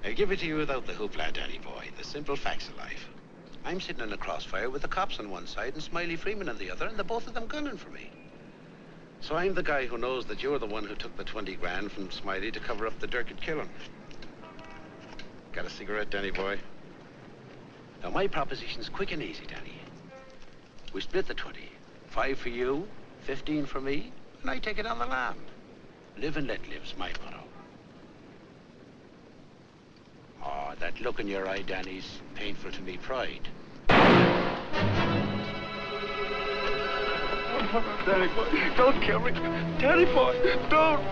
I give it to you without the hoopla, Danny boy. The simple facts of life. I'm sitting in a crossfire with the cops on one side and Smiley Freeman on the other, and the both of them gunning for me. So I'm the guy who knows that you're the one who took the 20 grand from Smiley to cover up the Durkett killing. Got a cigarette, Danny boy? Now, my proposition's quick and easy, Danny. We split the 20. 5 for you, 15 for me, and I take it on the lam. Live and let live's my motto. Oh, that look in your eye, Danny's painful to me pride. Danny boy, don't kill me. Danny boy, don't.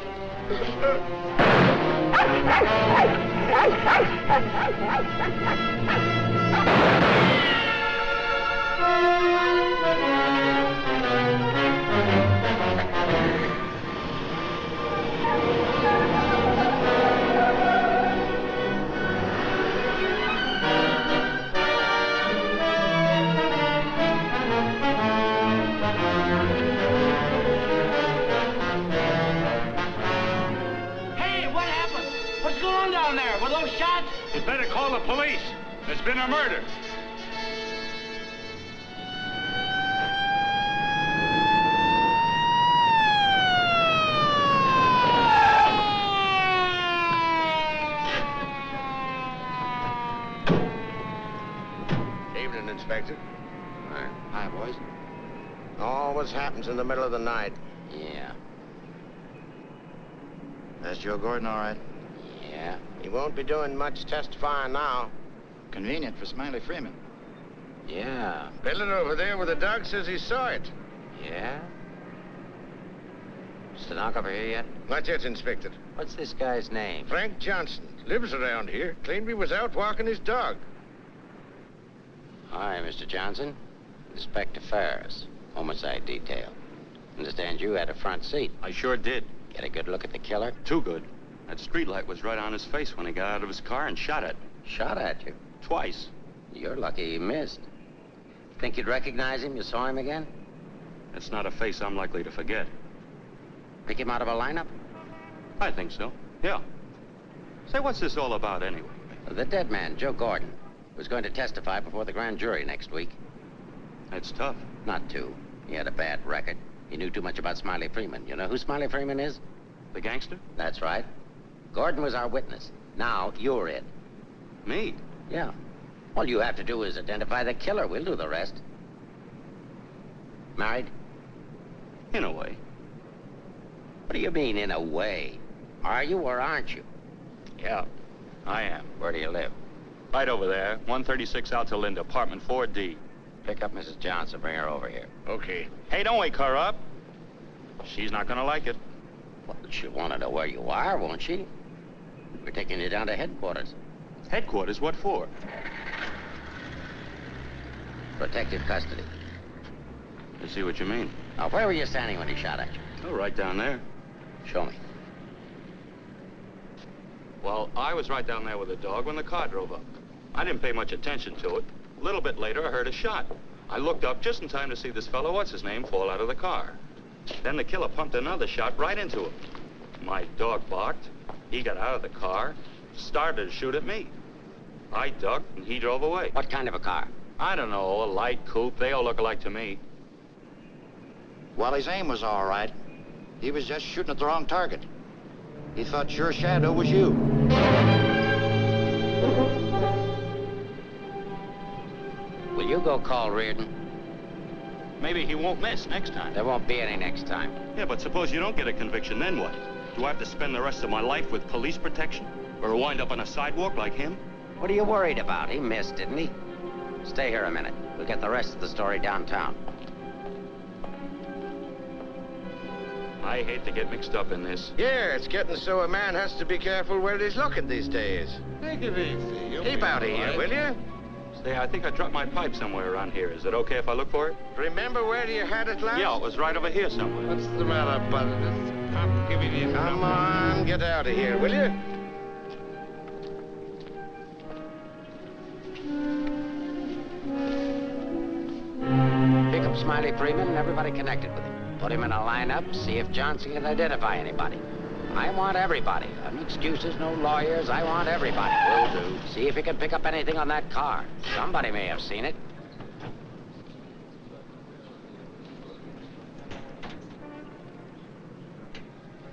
You better call the police. There's been a murder. Evening, Inspector. Hi, boys. Always happens in the middle of the night. Yeah. That's Joe Gordon, all right? Yeah. He won't be doing much testifying now. Convenient for Smiley Freeman. Yeah. Building over there where the dog says he saw it. Yeah? Stenographer here yet? Not yet, Inspector. What's this guy's name? Frank Johnson. Lives around here. Claimed he was out walking his dog. Hi, Mr. Johnson. Inspector Ferris. Homicide detail. Understand you had a front seat. I sure did. Get a good look at the killer? Too good. That streetlight was right on his face when he got out of his car and shot at me. Shot at you? Twice. You're lucky he missed. Think you'd recognize him? You saw him again? That's not a face I'm likely to forget. Pick him out of a lineup? I think so, yeah. Say, what's this all about anyway? The dead man, Joe Gordon, was going to testify before the grand jury next week. That's tough. Not too. He had a bad record. He knew too much about Smiley Freeman. You know who Smiley Freeman is? The gangster? That's right. Gordon was our witness. Now, you're it. Me? Yeah. All you have to do is identify the killer. We'll do the rest. Married? In a way. What do you mean, in a way? Are you or aren't you? Yeah, I am. Where do you live? Right over there, 136 Alta Linda, apartment 4D. Pick up Mrs. Johnson, bring her over here. Okay. Hey, don't wake her up. She's not gonna like it. Well, she'll want to know where you are, won't she? We're taking you down to headquarters. Headquarters? What for? Protective custody. I see what you mean. Now, where were you standing when he shot at you? Oh, right down there. Show me. Well, I was right down there with the dog when the car drove up. I didn't pay much attention to it. A little bit later, I heard a shot. I looked up just in time to see this fellow, what's-his-name, fall out of the car. Then the killer pumped another shot right into him. My dog barked. He got out of the car, started to shoot at me. I ducked, and he drove away. What kind of a car? I don't know, a light coupe. They all look alike to me. Well, his aim was all right. He was just shooting at the wrong target. He thought your shadow was you. Will you go call Reardon? Maybe he won't miss next time. There won't be any next time. Yeah, but suppose you don't get a conviction, then what? Do I have to spend the rest of my life with police protection? Or wind up on a sidewalk like him? What are you worried about? He missed, didn't he? Stay here a minute. We'll get the rest of the story downtown. I hate to get mixed up in this. Yeah, it's getting so a man has to be careful where he's looking these days. Take it easy. Keep out of here, will you? Say, I think I dropped my pipe somewhere around here. Is it okay if I look for it? Remember where you had it last? Yeah, it was right over here somewhere. What's the matter, buddy? I'm giving you Come on, get out of here, will you? Pick up Smiley Freeman and everybody connected with him. Put him in a lineup, see if Johnson can identify anybody. I want everybody. No excuses, no lawyers. I want everybody. Will do. See if you can pick up anything on that car. Somebody may have seen it.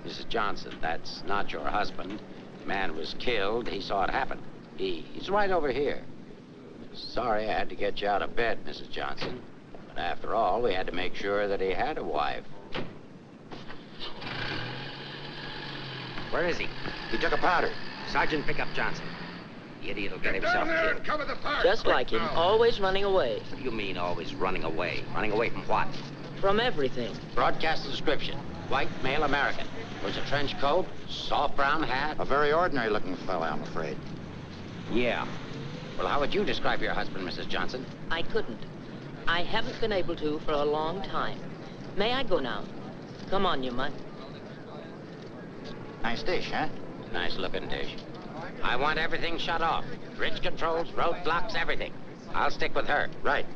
Mrs. Johnson, that's not your husband. The man was killed. He saw it happen. He's right over here. Sorry I had to get you out of bed, Mrs. Johnson. But after all, we had to make sure that he had a wife. Where is he? He took a powder. Sergeant, pick up Johnson. The idiot will get himself killed. Cover the fire. Just like him, always running away. What do you mean always running away? Running away from what? From everything. Broadcast description. White, male American. Wears a trench coat, soft brown hat. A very ordinary looking fella, I'm afraid. Yeah. Well, how would you describe your husband, Mrs. Johnson? I couldn't. I haven't been able to for a long time. May I go now? Come on, you mutt. Nice dish, huh? Nice looking dish. I want everything shut off. Bridge controls, roadblocks, everything. I'll stick with her. Right.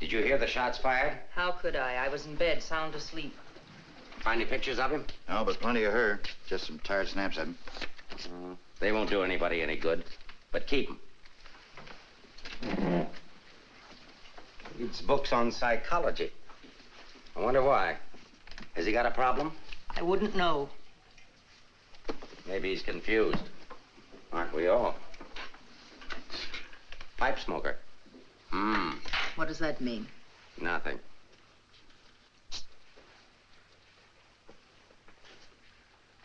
Did you hear the shots fired? How could I? I was in bed, sound asleep. Find any pictures of him? No, but plenty of her. Just some tired snaps of him. They won't do anybody any good. But keep them. Reads books on psychology. I wonder why. Has he got a problem? I wouldn't know. Maybe he's confused. Aren't we all? Pipe smoker. What does that mean? Nothing.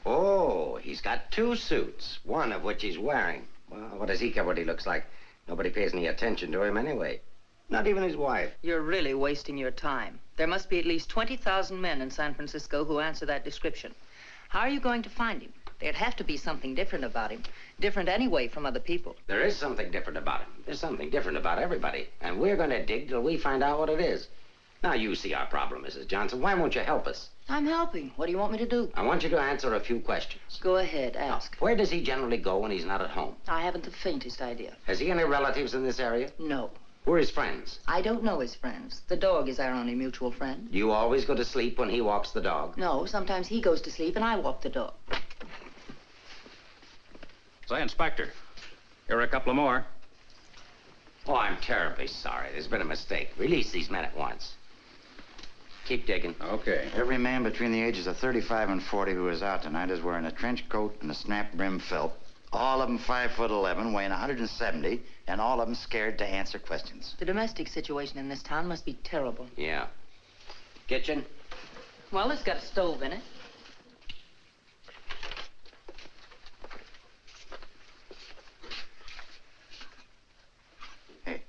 Oh, he's got 2 suits, one of which he's wearing. Well, what does he care what he looks like? Nobody pays any attention to him anyway. Not even his wife. You're really wasting your time. There must be at least 20,000 men in San Francisco who answer that description. How are you going to find him? There'd have to be something different about him. Different anyway from other people. There is something different about him. There's something different about everybody. And we're going to dig till we find out what it is. Now, you see our problem, Mrs. Johnson. Why won't you help us? I'm helping. What do you want me to do? I want you to answer a few questions. Go ahead, ask. Where does he generally go when he's not at home? I haven't the faintest idea. Has he any relatives in this area? No. Who are his friends? I don't know his friends. The dog is our only mutual friend. Do you always go to sleep when he walks the dog? No, sometimes he goes to sleep and I walk the dog. Say, Inspector, here are a couple of more. Oh, I'm terribly sorry. There's been a mistake. Release these men at once. Keep digging. Okay. Every man between the ages of 35 and 40 who is out tonight is wearing a trench coat and a snap-brim felt. All of them 5'11", weighing 170, and all of them scared to answer questions. The domestic situation in this town must be terrible. Yeah. Kitchen? Well, it's got a stove in it. Hey.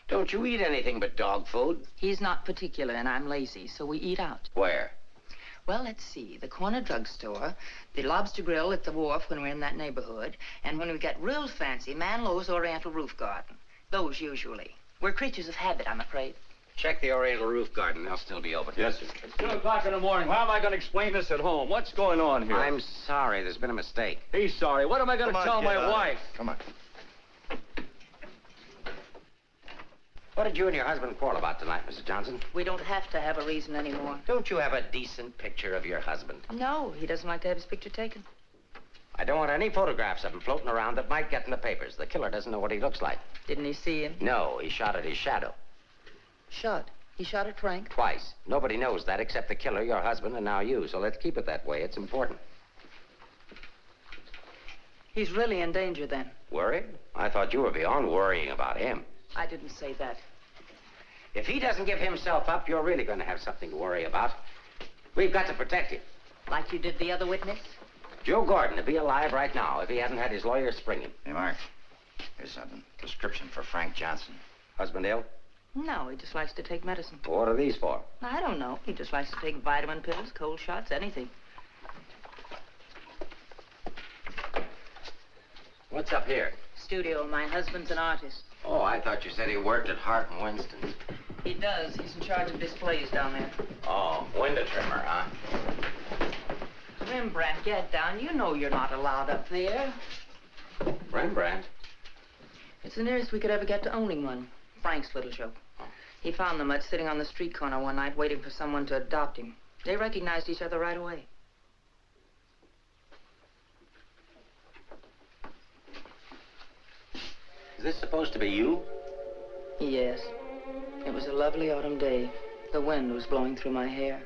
Don't you eat anything but dog food? He's not particular and I'm lazy, so we eat out. Where? Well, let's see. The corner drugstore, the lobster grill at the wharf when we're in that neighborhood, and when we get real fancy, Manlow's Oriental Roof Garden. Those usually. We're creatures of habit, I'm afraid. Check the Oriental Roof Garden. They'll still be open. Yes, sir. It's 2 o'clock in the morning. How am I going to explain this at home? What's going on here? I'm sorry. There's been a mistake. He's sorry. What am I going to tell my wife? Come on. What did you and your husband quarrel about tonight, Mrs. Johnson? We don't have to have a reason anymore. Don't you have a decent picture of your husband? No, he doesn't like to have his picture taken. I don't want any photographs of him floating around that might get in the papers. The killer doesn't know what he looks like. Didn't he see him? No, he shot at his shadow. Shot. He shot at Frank? Twice. Nobody knows that except the killer, your husband, and now you. So let's keep it that way. It's important. He's really in danger then. Worried? I thought you were beyond worrying about him. I didn't say that. If he doesn't give himself up, you're really going to have something to worry about. We've got to protect him. Like you did the other witness? Joe Gordon would be alive right now if he hadn't had his lawyer spring him. Hey, Mark. Here's something. Prescription for Frank Johnson. Husband ill? No, he just likes to take medicine. What are these for? I don't know. He just likes to take vitamin pills, cold shots, anything. What's up here? Studio. My husband's an artist. Oh, I thought you said he worked at Hart and Winston's. He does. He's in charge of displays down there. Oh, window trimmer, huh? Rembrandt, get down. You know you're not allowed up there. Rembrandt? It's the nearest we could ever get to owning one. Frank's little show. He found the mutt sitting on the street corner one night waiting for someone to adopt him. They recognized each other right away. Is this supposed to be you? Yes. It was a lovely autumn day. The wind was blowing through my hair.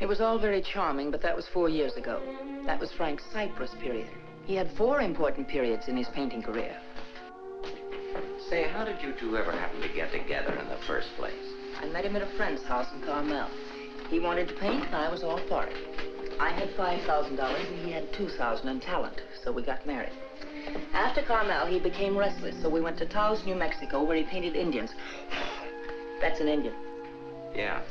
It was all very charming, but that was 4 years ago. That was Frank's Cyprus period. He had 4 important periods in his painting career. Say, how did you two ever happen to get together in the first place? I met him at a friend's house in Carmel. He wanted to paint, and I was all for it. I had $5,000, and he had $2,000 in talent, so we got married. After Carmel, he became restless, so we went to Taos, New Mexico, where he painted Indians. That's an Indian. Yeah.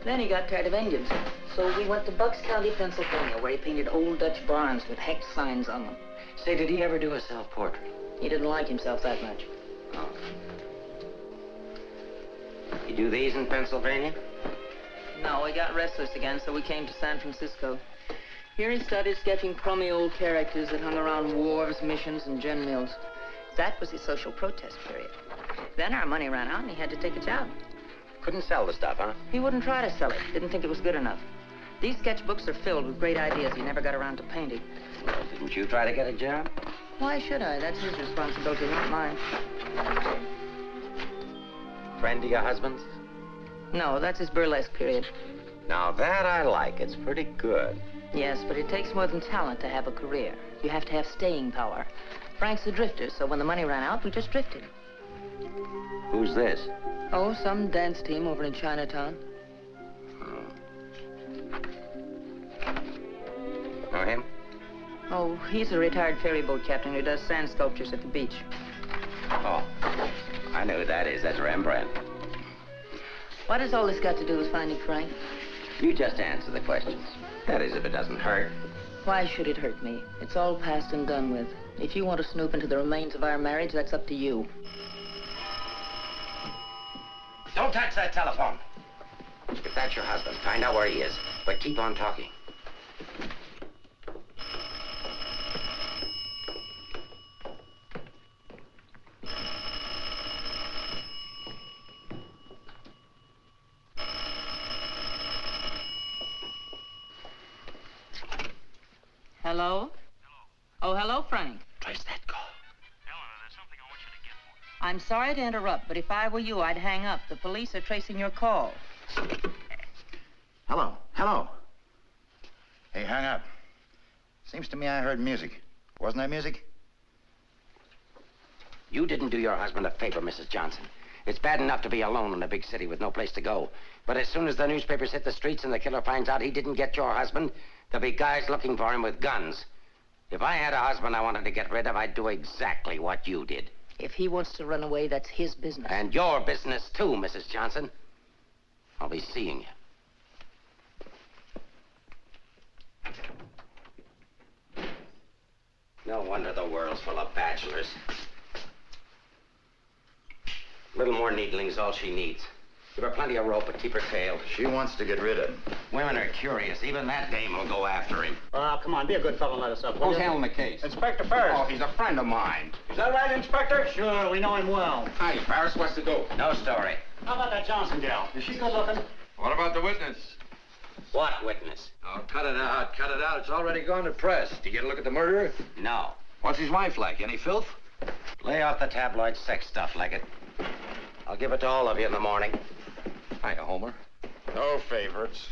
Then he got tired of Indians, so we went to Bucks County, Pennsylvania, where he painted old Dutch barns with hex signs on them. Say, did he ever do a self-portrait? He didn't like himself that much. Oh. You do these in Pennsylvania? No, he got restless again, so we came to San Francisco. Here he started sketching crummy old characters that hung around wharves, missions, and gin mills. That was his social protest period. Then our money ran out, and he had to take a job. Couldn't sell the stuff, huh? He wouldn't try to sell it. Didn't think it was good enough. These sketchbooks are filled with great ideas he never got around to painting. Well, didn't you try to get a job? Why should I? That's his responsibility, not mine. Friend of your husband's? No, that's his burlesque period. Now that I like. It's pretty good. Yes, but it takes more than talent to have a career. You have to have staying power. Frank's a drifter, so when the money ran out, we just drifted. Who's this? Oh, some dance team over in Chinatown. Know him? Oh, he's a retired ferry boat captain who does sand sculptures at the beach. Oh, I know who that is. That's Rembrandt. What has all this got to do with finding Frank? You just answer the questions. That is, if it doesn't hurt. Why should it hurt me? It's all past and done with. If you want to snoop into the remains of our marriage, that's up to you. Don't touch that telephone. If that's your husband, find out where he is. But keep on talking. Hello? Oh, hello, Frank. Trace that call. I'm sorry to interrupt, but if I were you, I'd hang up. The police are tracing your call. Hello. Hello. Hey, hang up. Seems to me I heard music. Wasn't that music? You didn't do your husband a favor, Mrs. Johnson. It's bad enough to be alone in a big city with no place to go. But as soon as the newspapers hit the streets and the killer finds out he didn't get your husband, there'll be guys looking for him with guns. If I had a husband I wanted to get rid of, I'd do exactly what you did. If he wants to run away, that's his business. And your business, too, Mrs. Johnson. I'll be seeing you. No wonder the world's full of bachelors. A little more needling's all she needs. Give her plenty of rope, but keep her tailed. She wants to get rid of him. Women are curious. Even that dame will go after him. Come on, be a good fellow and let us up. Who's handling the case? Inspector Ferris. Oh, he's a friend of mine. Is that right, Inspector? Sure, we know him well. Hi, Paris. What's the dope? No story. How about that Johnson gal? Is she good looking? What about the witness? What witness? Oh, cut it out, cut it out. It's already gone to press. Did you get a look at the murderer? No. What's his wife like? Any filth? Lay off the tabloid sex stuff like it. I'll give it to all of you in the morning. Hiya, Homer. No favorites.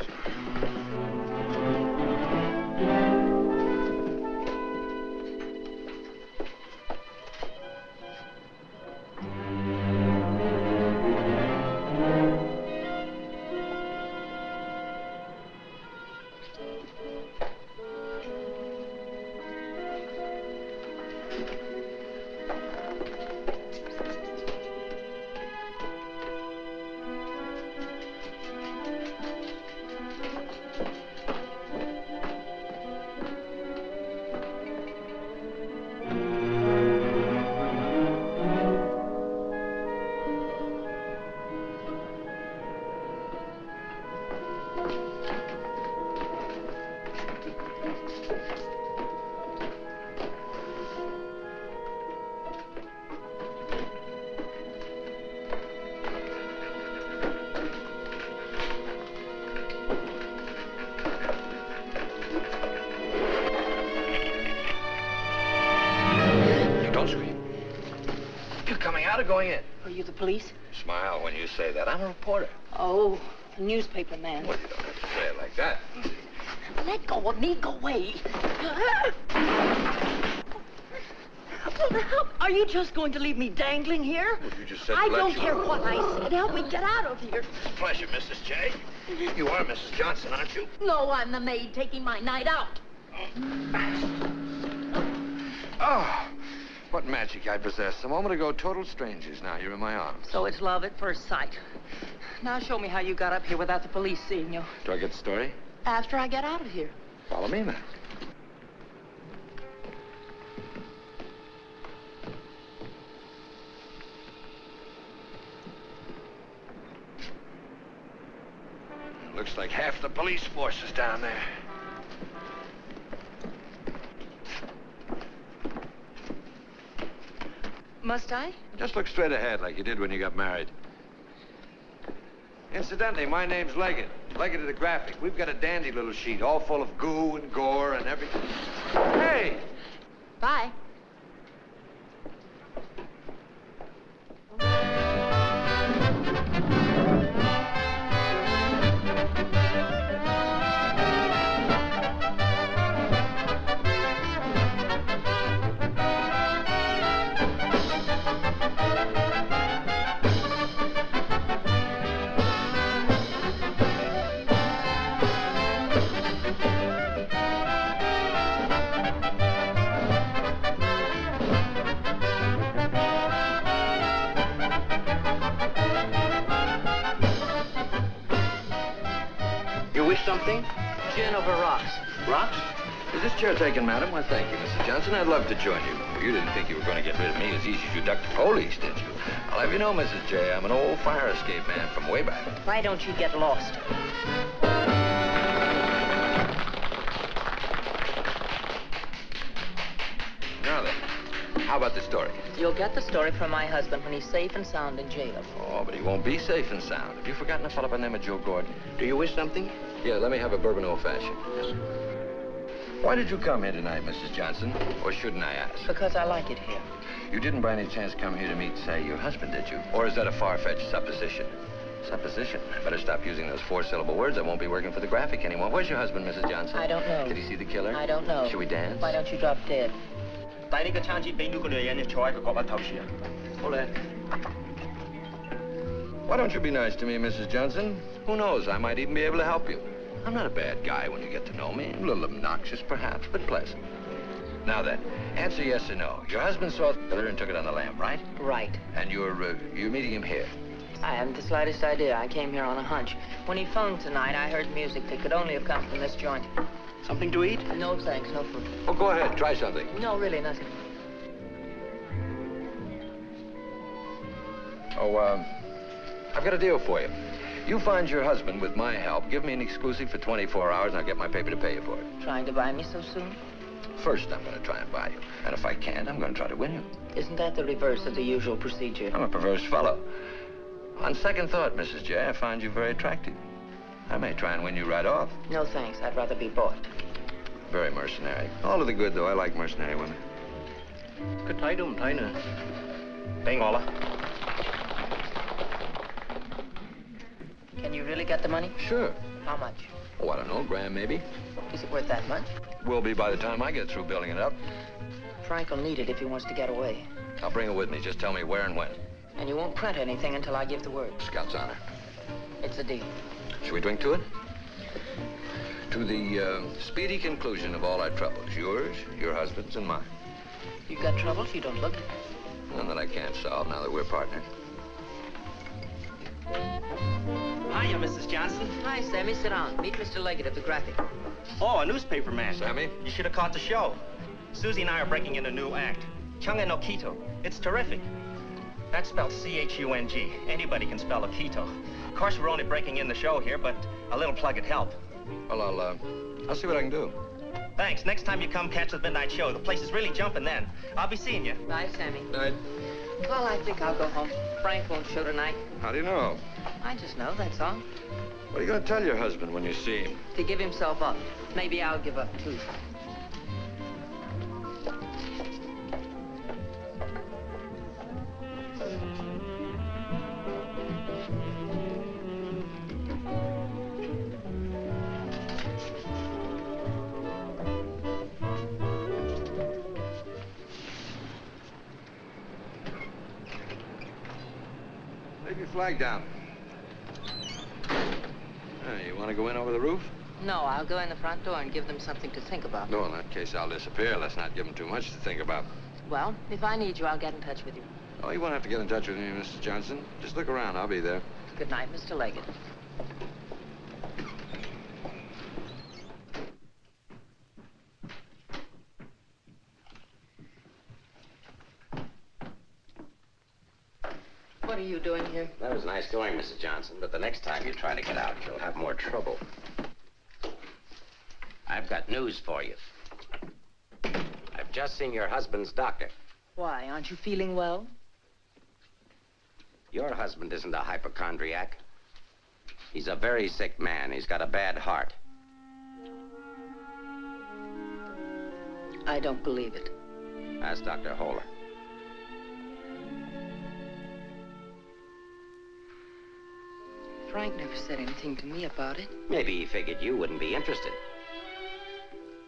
going in. Are you the police? Smile when you say that. I'm a reporter. Oh, a newspaper man. Well, you don't have to say it like that. Let go of me. Go away. Are you just going to leave me dangling here? Well, you just said I to let don't you- care what I said. Help me get out of here. It's a pleasure, Mrs. J. You are Mrs. Johnson, aren't you? No, I'm the maid taking my night out. Oh, what magic I possess. A moment ago, total strangers. Now you're in my arms. So it's love at first sight. Now show me how you got up here without the police seeing you. Do I get the story? After I get out of here. Follow me, then. Looks like half the police force is down there. Must I? Just look straight ahead like you did when you got married. Incidentally, my name's Leggett. Leggett of the Graphic. We've got a dandy little sheet all full of goo and gore and everything. Hey! Bye. Something? Gin over rocks. Rocks? Is this chair taken, madam? Why, thank you, Mrs. Johnson. I'd love to join you. You didn't think you were going to get rid of me as easy as you ducked the police, did you? I'll have you know, Mrs. J, I'm an old fire escape man from way back. Why don't you get lost? Now then, how about the story? You'll get the story from my husband when he's safe and sound in jail. Oh, but he won't be safe and sound. Have you forgotten a fellow by the name of Joe Gordon? Do you wish something? Yeah, let me have a bourbon old-fashioned. Yes. Why did you come here tonight, Mrs. Johnson? Or shouldn't I ask? Because I like it here. You didn't by any chance come here to meet, say, your husband, did you? Or is that a far-fetched supposition? Supposition? I better stop using those four-syllable words. I won't be working for the Graphic anymore. Where's your husband, Mrs. Johnson? I don't know. Did he see the killer? I don't know. Should we dance? Why don't you drop dead? 但係呢個餐紙俾呢個女人坐喺個角落頭處啊。好咧。 Why don't you be nice to me, Mrs. Johnson? Who knows, I might even be able to help you. I'm not a bad guy when you get to know me. A little obnoxious, perhaps, but pleasant. Now then, answer yes or no. Your husband saw the killer and took it on the lam, right? Right. And you're meeting him here? I haven't the slightest idea. I came here on a hunch. When he phoned tonight, I heard music that could only have come from this joint. Something to eat? No, thanks. No food. Well, go ahead. Try something. No, really, nothing. Oh, I've got a deal for you. You find your husband with my help. Give me an exclusive for 24 hours, and I'll get my paper to pay you for it. Trying to buy me so soon? First, I'm going to try and buy you. And if I can't, I'm going to try to win you. Isn't that the reverse of the usual procedure? I'm a perverse fellow. On second thought, Mrs. J, I find you very attractive. I may try and win you right off. No, thanks. I'd rather be bought. Very mercenary. All to the good, though. I like mercenary women. 佢睇都唔睇呢？俾我啦。 Can you really get the money? Sure. How much? Oh, I don't know, grand maybe. Is it worth that much? Will be by the time I get through building it up. Frank will need it if he wants to get away. I'll bring it with me. Just tell me where and when. And you won't print anything until I give the word. Scout's honor. It's a deal. Should we drink to it? To the speedy conclusion of all our troubles. Yours, your husband's, and mine. You've got troubles? You don't look it. None that I can't solve now that we're partners. Hiya, Mrs. Johnson. Hi, Sammy. Sit down. Meet Mr. Leggett of the Graphic. Oh, a newspaper man. Sammy? You should have caught the show. Susie and I are breaking in a new act. Chunga no Quito. It's terrific. That's spelled C-H-U-N-G. Anybody can spell a Quito. Of course, we're only breaking in the show here, but a little plug would help. Well, I'll see what I can do. Thanks. Next time you come catch the midnight show, the place is really jumping then. I'll be seeing you. Bye, Sammy. Night. Well, I think I'll go home. Frank won't show tonight. How do you know? I just know, that's all. What are you going to tell your husband when you see him? To give himself up. Maybe I'll give up, too. flag down. You want to go in over the roof? No, I'll go in the front door and give them something to think about. No, in that case, I'll disappear. Let's not give them too much to think about. Well, if I need you, I'll get in touch with you. Oh, you won't have to get in touch with me, Mrs. Johnson. Just look around. I'll be there. Good night, Mr. Leggett. What are you doing here? That was nice going, Mrs. Johnson, but the next time you try to get out, you'll have more trouble. I've got news for you. I've just seen your husband's doctor. Why, aren't you feeling well? Your husband isn't a hypochondriac. He's a very sick man. He's got a bad heart. I don't believe it. Ask Dr. Holler. Frank never said anything to me about it. Maybe he figured you wouldn't be interested.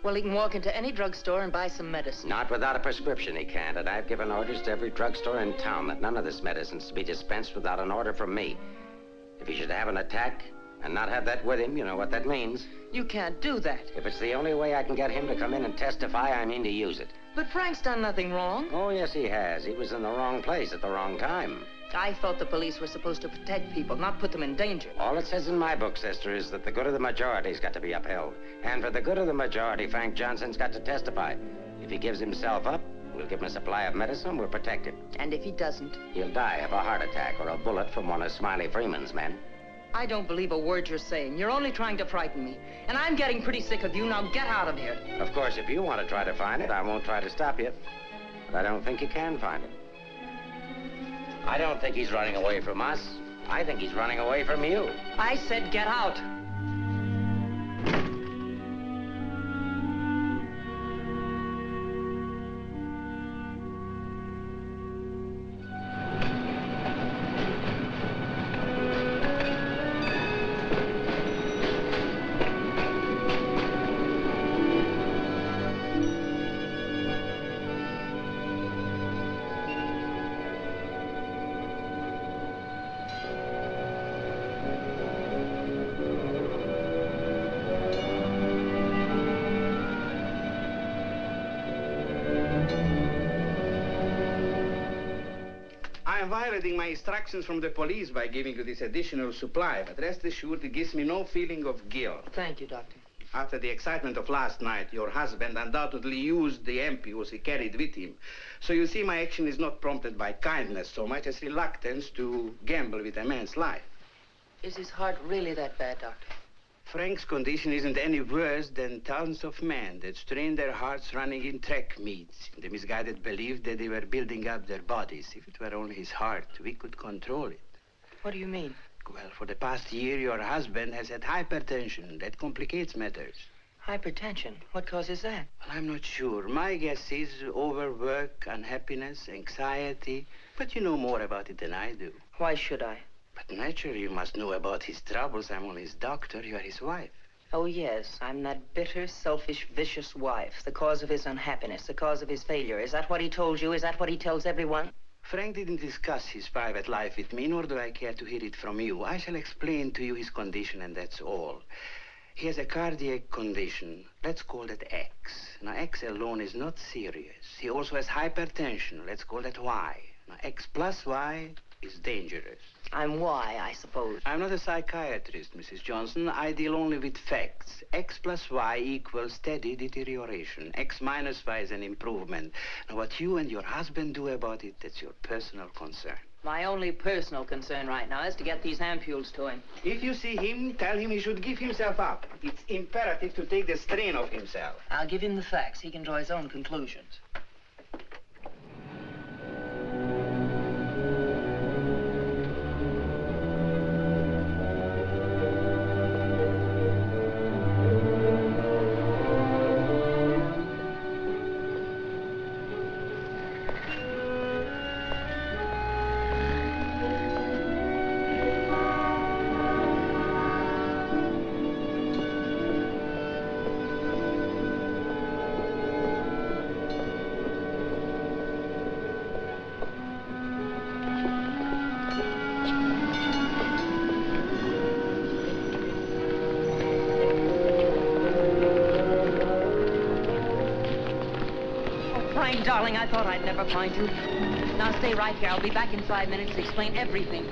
Well, he can walk into any drugstore and buy some medicine. Not without a prescription, he can't. And I've given orders to every drugstore in town that none of this medicine's to be dispensed without an order from me. If he should have an attack and not have that with him, you know what that means. You can't do that. If it's the only way I can get him to come in and testify, I mean to use it. But Frank's done nothing wrong. Oh, yes, he has. He was in the wrong place at the wrong time. I thought the police were supposed to protect people, not put them in danger. All it says in my book, sister, is that the good of the majority's got to be upheld. And for the good of the majority, Frank Johnson's got to testify. If he gives himself up, we'll give him a supply of medicine and we'll protect him. And if he doesn't? He'll die of a heart attack or a bullet from one of Smiley Freeman's men. I don't believe a word you're saying. You're only trying to frighten me. And I'm getting pretty sick of you. Now get out of here. Of course, if you want to try to find it, I won't try to stop you. But I don't think you can find it. I don't think he's running away from us. I think he's running away from you. I said get out. I'm violating my instructions from the police by giving you this additional supply, but rest assured it gives me no feeling of guilt. Thank you, Doctor. After the excitement of last night, your husband undoubtedly used the ampules he carried with him. So you see, my action is not prompted by kindness so much as reluctance to gamble with a man's life. Is his heart really that bad, Doctor? Frank's condition isn't any worse than thousands of men that strain their hearts running in track meets in the misguided belief that they were building up their bodies. If it were only his heart, we could control it. What do you mean? Well, for the past year, your husband has had hypertension. That complicates matters. Hypertension? What causes that? Well, I'm not sure. My guess is overwork, unhappiness, anxiety. But you know more about it than I do. Why should I? But naturally, you must know about his troubles. I'm only his doctor. You are his wife. Oh, yes. I'm that bitter, selfish, vicious wife. The cause of his unhappiness, the cause of his failure. Is that what he told you? Is that what he tells everyone? Frank didn't discuss his private life with me, nor do I care to hear it from you. I shall explain to you his condition, and that's all. He has a cardiac condition. Let's call that X. Now, X alone is not serious. He also has hypertension. Let's call that Y. Now, X plus Y is dangerous. I'm Y, I suppose. I'm not a psychiatrist, Mrs. Johnson. I deal only with facts. X plus Y equals steady deterioration. X minus Y is an improvement. Now, what you and your husband do about it, that's your personal concern. My only personal concern right now is to get these ampules to him. If you see him, tell him he should give himself up. It's imperative to take the strain off himself. I'll give him the facts. He can draw his own conclusions. darling, I thought I'd never find you. Now stay right here. I'll be back in 5 minutes to explain everything.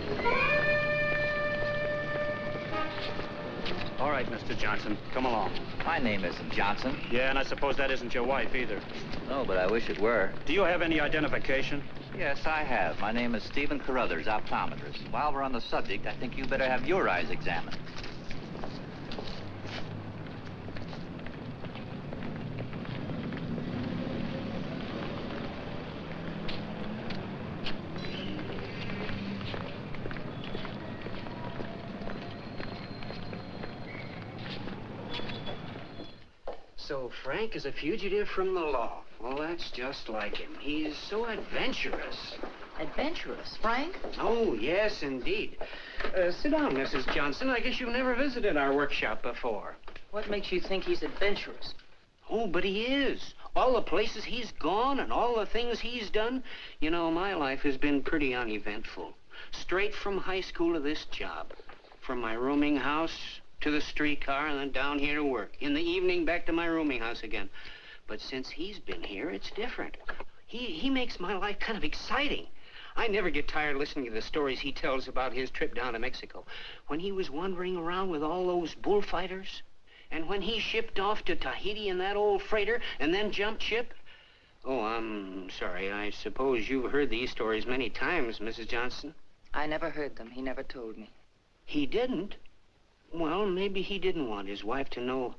All right, Mr. Johnson, come along. My name isn't Johnson. Yeah, and I suppose that isn't your wife either. No, but I wish it were. Do you have any identification? Yes, I have. My name is Stephen Carruthers, optometrist. While we're on the subject, I think you better have your eyes examined. So Frank is a fugitive from the law. Well, that's just like him. He's so adventurous. Adventurous, Frank? Oh, yes, indeed. Sit down, Mrs. Johnson. I guess you've never visited our workshop before. What makes you think he's adventurous? Oh, but he is. All the places he's gone and all the things he's done. You know, my life has been pretty uneventful. Straight from high school to this job. From my rooming house to the streetcar and then down here to work. In the evening, back to my rooming house again. But since he's been here, it's different. He makes my life kind of exciting. I never get tired listening to the stories he tells about his trip down to Mexico. When he was wandering around with all those bullfighters. And when he shipped off to Tahiti in that old freighter and then jumped ship. Oh, I'm sorry. I suppose you've heard these stories many times, Mrs. Johnson. I never heard them. He never told me. He didn't? Well, maybe he didn't want his wife to know.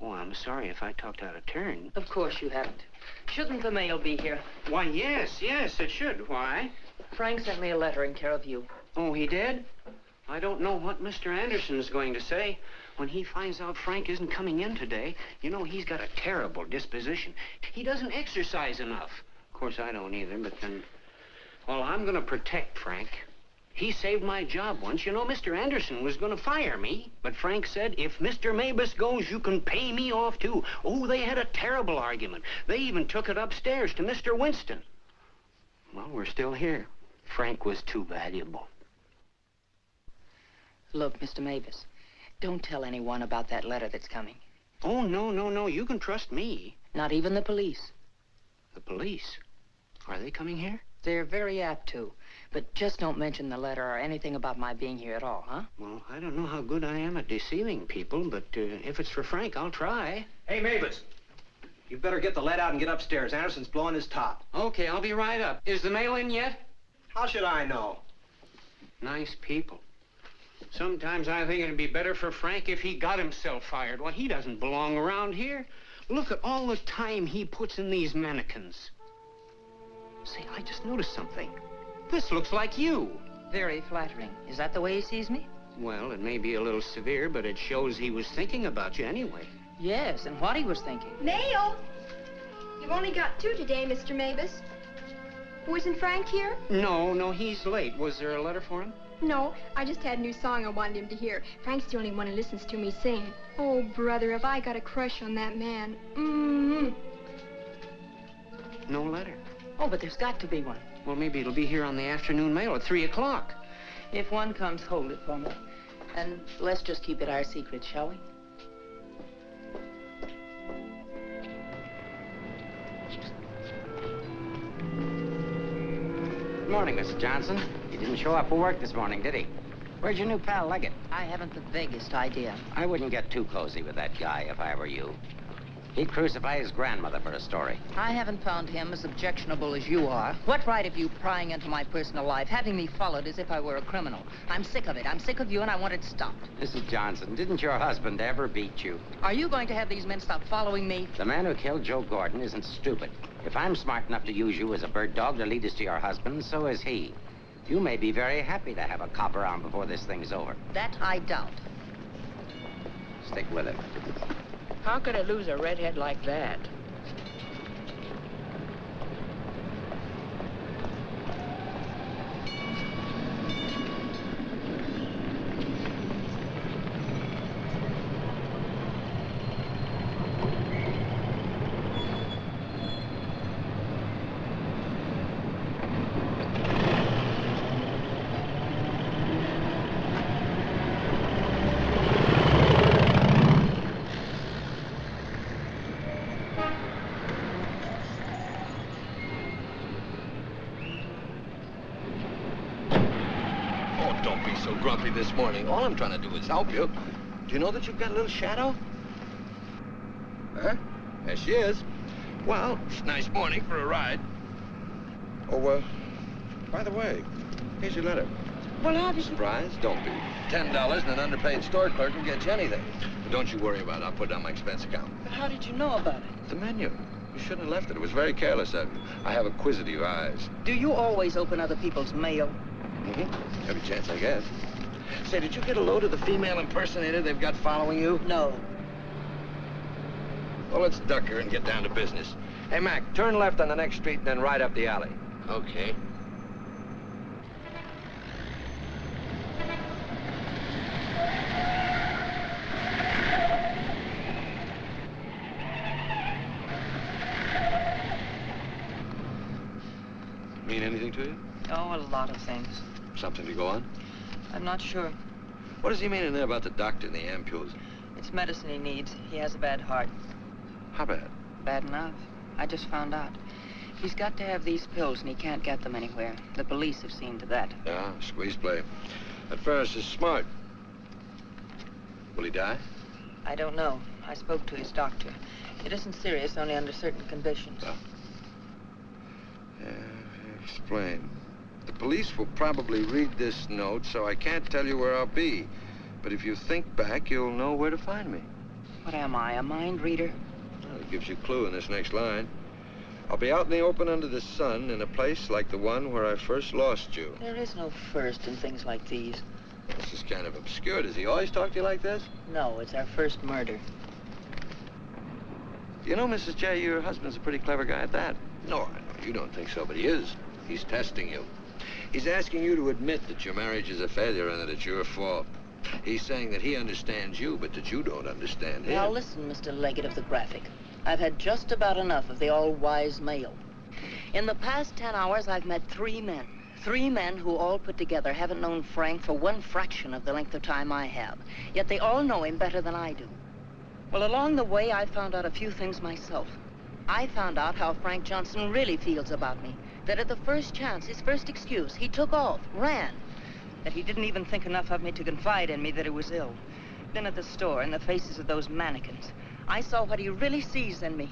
Oh, I'm sorry if I talked out of turn. Of course you haven't. Shouldn't the mail be here? Why, yes, it should. Why? Frank sent me a letter in care of you. Oh, he did? I don't know what Mr. Anderson's going to say. When he finds out Frank isn't coming in today, you know, he's got a terrible disposition. He doesn't exercise enough. Of course, I don't either, but then... Well, I'm going to protect Frank. He saved my job once. You know, Mr. Anderson was going to fire me. But Frank said, if Mr. Mavis goes, you can pay me off, too. Oh, they had a terrible argument. They even took it upstairs to Mr. Winston. Well, we're still here. Frank was too valuable. Look, Mr. Mavis, don't tell anyone about that letter that's coming. Oh, no. You can trust me. Not even the police. The police? Are they coming here? They're very apt to. But just don't mention the letter or anything about my being here at all, huh? Well, I don't know how good I am at deceiving people, but if it's for Frank, I'll try. Hey, Mavis. You better get the lead out and get upstairs. Anderson's blowing his top. Okay, I'll be right up. Is the mail in yet? How should I know? Nice people. Sometimes I think it'd be better for Frank if he got himself fired. Well, he doesn't belong around here. Look at all the time he puts in these mannequins. Say, I just noticed something. This looks like you. Very flattering. Is that the way he sees me? Well, it may be a little severe, but it shows he was thinking about you anyway. Yes, and what he was thinking. Mail! You've only got 2 today, Mr. Mavis. Wasn't Frank here? No, he's late. Was there a letter for him? No, I just had a new song I wanted him to hear. Frank's the only one who listens to me sing. Oh, brother, have I got a crush on that man. No letter. Oh, but there's got to be one. Well, maybe it'll be here on the afternoon mail at 3 o'clock. If one comes, hold it for me. And let's just keep it our secret, shall we? Good morning, Mrs. Johnson. He didn't show up for work this morning, did he? Where's your new pal, Leggett? I haven't the vaguest idea. I wouldn't get too cozy with that guy if I were you. He'd crucify his grandmother for a story. I haven't found him as objectionable as you are. What right have you prying into my personal life, having me followed as if I were a criminal? I'm sick of it. I'm sick of you, and I want it stopped. Mrs. Johnson, didn't your husband ever beat you? Are you going to have these men stop following me? The man who killed Joe Gordon isn't stupid. If I'm smart enough to use you as a bird dog to lead us to your husband, so is he. You may be very happy to have a cop around before this thing's over. That I doubt. Stick with him. How could I lose a redhead like that? this morning. All I'm trying to do is help you. Do you know that you've got a little shadow? Huh? There she is. Well, it's a nice morning for a ride. Oh, by the way, here's your letter. Well, how did you... Surprise? Don't be. $10 and an underpaid store clerk can get you anything. But don't you worry about it. I'll put it on my expense account. But how did you know about it? The menu. You shouldn't have left it. It was very careless of you. I have acquisitive eyes. Do you always open other people's mail? Mm-hmm. Every chance I get. Say, did you get a load of the female impersonator they've got following you? No. Well, let's duck her and get down to business. Hey, Mac, turn left on the next street and then right up the alley. Okay. Mean anything to you? Oh, a lot of things. Something to go on? I'm not sure. What does he mean in there about the doctor and the ampules? It's medicine he needs. He has a bad heart. How bad? Bad enough. I just found out. He's got to have these pills, and he can't get them anywhere. The police have seen to that. Yeah, squeeze play. That Ferris is smart. Will he die? I don't know. I spoke to his doctor. It isn't serious, only under certain conditions. Oh. Yeah, explain. The police will probably read this note, so I can't tell you where I'll be. But if you think back, you'll know where to find me. What am I, a mind reader? Well, it gives you a clue in this next line. I'll be out in the open under the sun in a place like the one where I first lost you. There is no first in things like these. This is kind of obscure. Does he always talk to you like this? No, it's our first murder. You know, Mrs. J, your husband's a pretty clever guy at that. No, I know you don't think so, but he is. He's testing you. He's asking you to admit that your marriage is a failure and that it's your fault. He's saying that he understands you, but that you don't understand him. Now listen, Mr. Leggett of the Graphic. I've had just about enough of the all-wise male. In the past 10 hours, I've met 3 men. 3 men who all put together haven't known Frank for one fraction of the length of time I have. Yet they all know him better than I do. Well, along the way, I found out a few things myself. I found out how Frank Johnson really feels about me. That at the first chance, his first excuse, he took off, ran. That he didn't even think enough of me to confide in me that he was ill. Then at the store, in the faces of those mannequins, I saw what he really sees in me.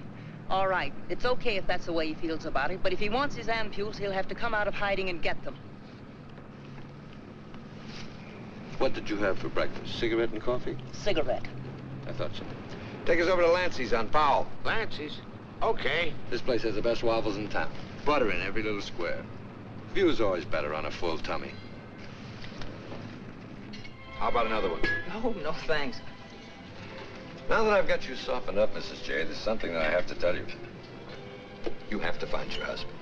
All right, it's okay if that's the way he feels about it, but if he wants his ampules, he'll have to come out of hiding and get them. What did you have for breakfast? Cigarette and coffee? Cigarette. I thought so. Take us over to Lancey's on Powell. Lancey's? Okay. This place has the best waffles in town. Butter in every little square. View's always better on a full tummy. How about another one? No, thanks. Now that I've got you softened up, Mrs. J, there's something that I have to tell you. You have to find your husband.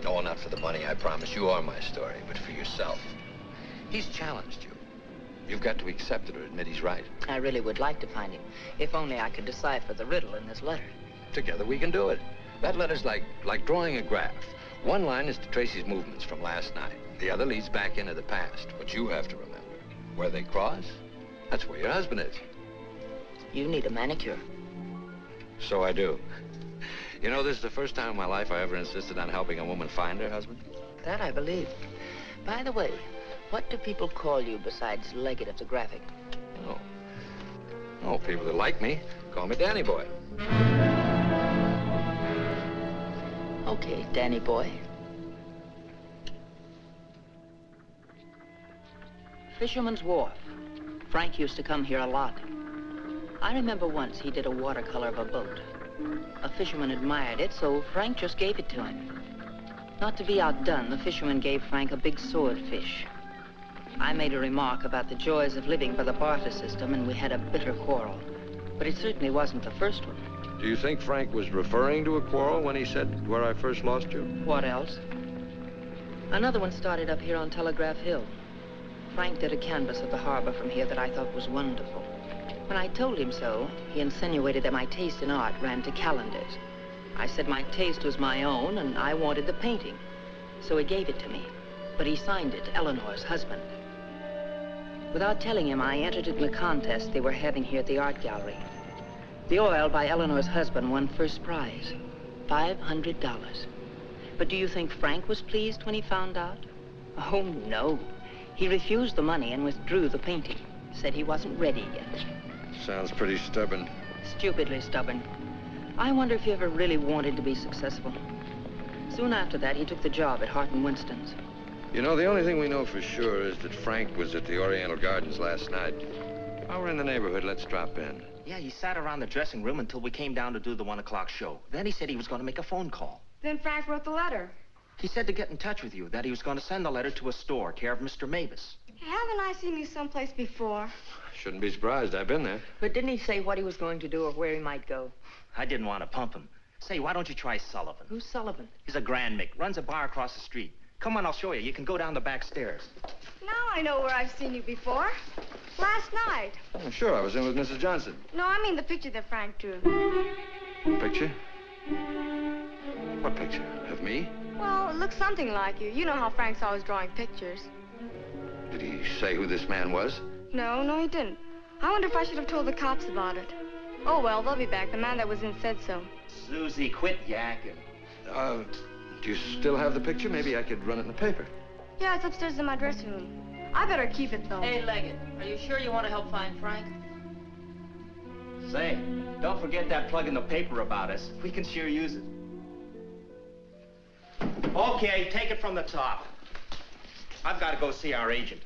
No, not for the money, I promise. You are my story, but for yourself. He's challenged you. You've got to accept it or admit he's right. I really would like to find him, if only I could decipher the riddle in this letter. Together we can do it. That letter's like drawing a graph. One line is to trace his movements from last night. The other leads back into the past. What you have to remember, where they cross, that's where your husband is. You need a manicure. So I do. You know, this is the first time in my life I ever insisted on helping a woman find her husband. That I believe. By the way, what do people call you besides Leggett of the Graphic? Oh, people that like me call me Danny Boy. Okay, Danny Boy. Fisherman's Wharf. Frank used to come here a lot. I remember once he did a watercolor of a boat. A fisherman admired it, so Frank just gave it to him. Not to be outdone, the fisherman gave Frank a big swordfish. I made a remark about the joys of living by the barter system, and we had a bitter quarrel. But it certainly wasn't the first one. Do you think Frank was referring to a quarrel when he said, where I first lost you? What else? Another one started up here on Telegraph Hill. Frank did a canvas of the harbor from here that I thought was wonderful. When I told him so, he insinuated that my taste in art ran to calendars. I said my taste was my own, and I wanted the painting. So he gave it to me, but he signed it, Eleanor's husband. Without telling him, I entered in the contest they were having here at the art gallery. The oil by Eleanor's husband won first prize, $500. But do you think Frank was pleased when he found out? Oh, no. He refused the money and withdrew the painting. Said he wasn't ready yet. Sounds pretty stubborn. Stupidly stubborn. I wonder if he ever really wanted to be successful. Soon after that, he took the job at Hart & Winston's. You know, the only thing we know for sure is that Frank was at the Oriental Gardens last night. While we're in the neighborhood, let's drop in. Yeah, he sat around the dressing room until we came down to do the 1 o'clock show. Then he said he was going to make a phone call. Then Frank wrote the letter. He said to get in touch with you, that he was going to send the letter to a store, care of Mr. Mavis. Haven't I seen you someplace before? Shouldn't be surprised. I've been there. But didn't he say what he was going to do or where he might go? I didn't want to pump him. Say, why don't you try Sullivan? Who's Sullivan? He's a Grand Mick, runs a bar across the street. Come on, I'll show you. You can go down the back stairs. Now I know where I've seen you before. Last night. Oh, sure, I was in with Mrs. Johnson. No, I mean the picture that Frank drew. Picture? What picture? Of me? Well, it looks something like you. You know how Frank's always drawing pictures. Did he say who this man was? No, he didn't. I wonder if I should have told the cops about it. Oh, well, they'll be back. The man that was in said so. Susie, quit yakking. Do you still have the picture? Maybe I could run it in the paper. Yeah, it's upstairs in my dressing room. I better keep it, though. Hey, Leggett, are you sure you want to help find Frank? Say, don't forget that plug in the paper about us. We can sure use it. Okay, take it from the top. I've got to go see our agent.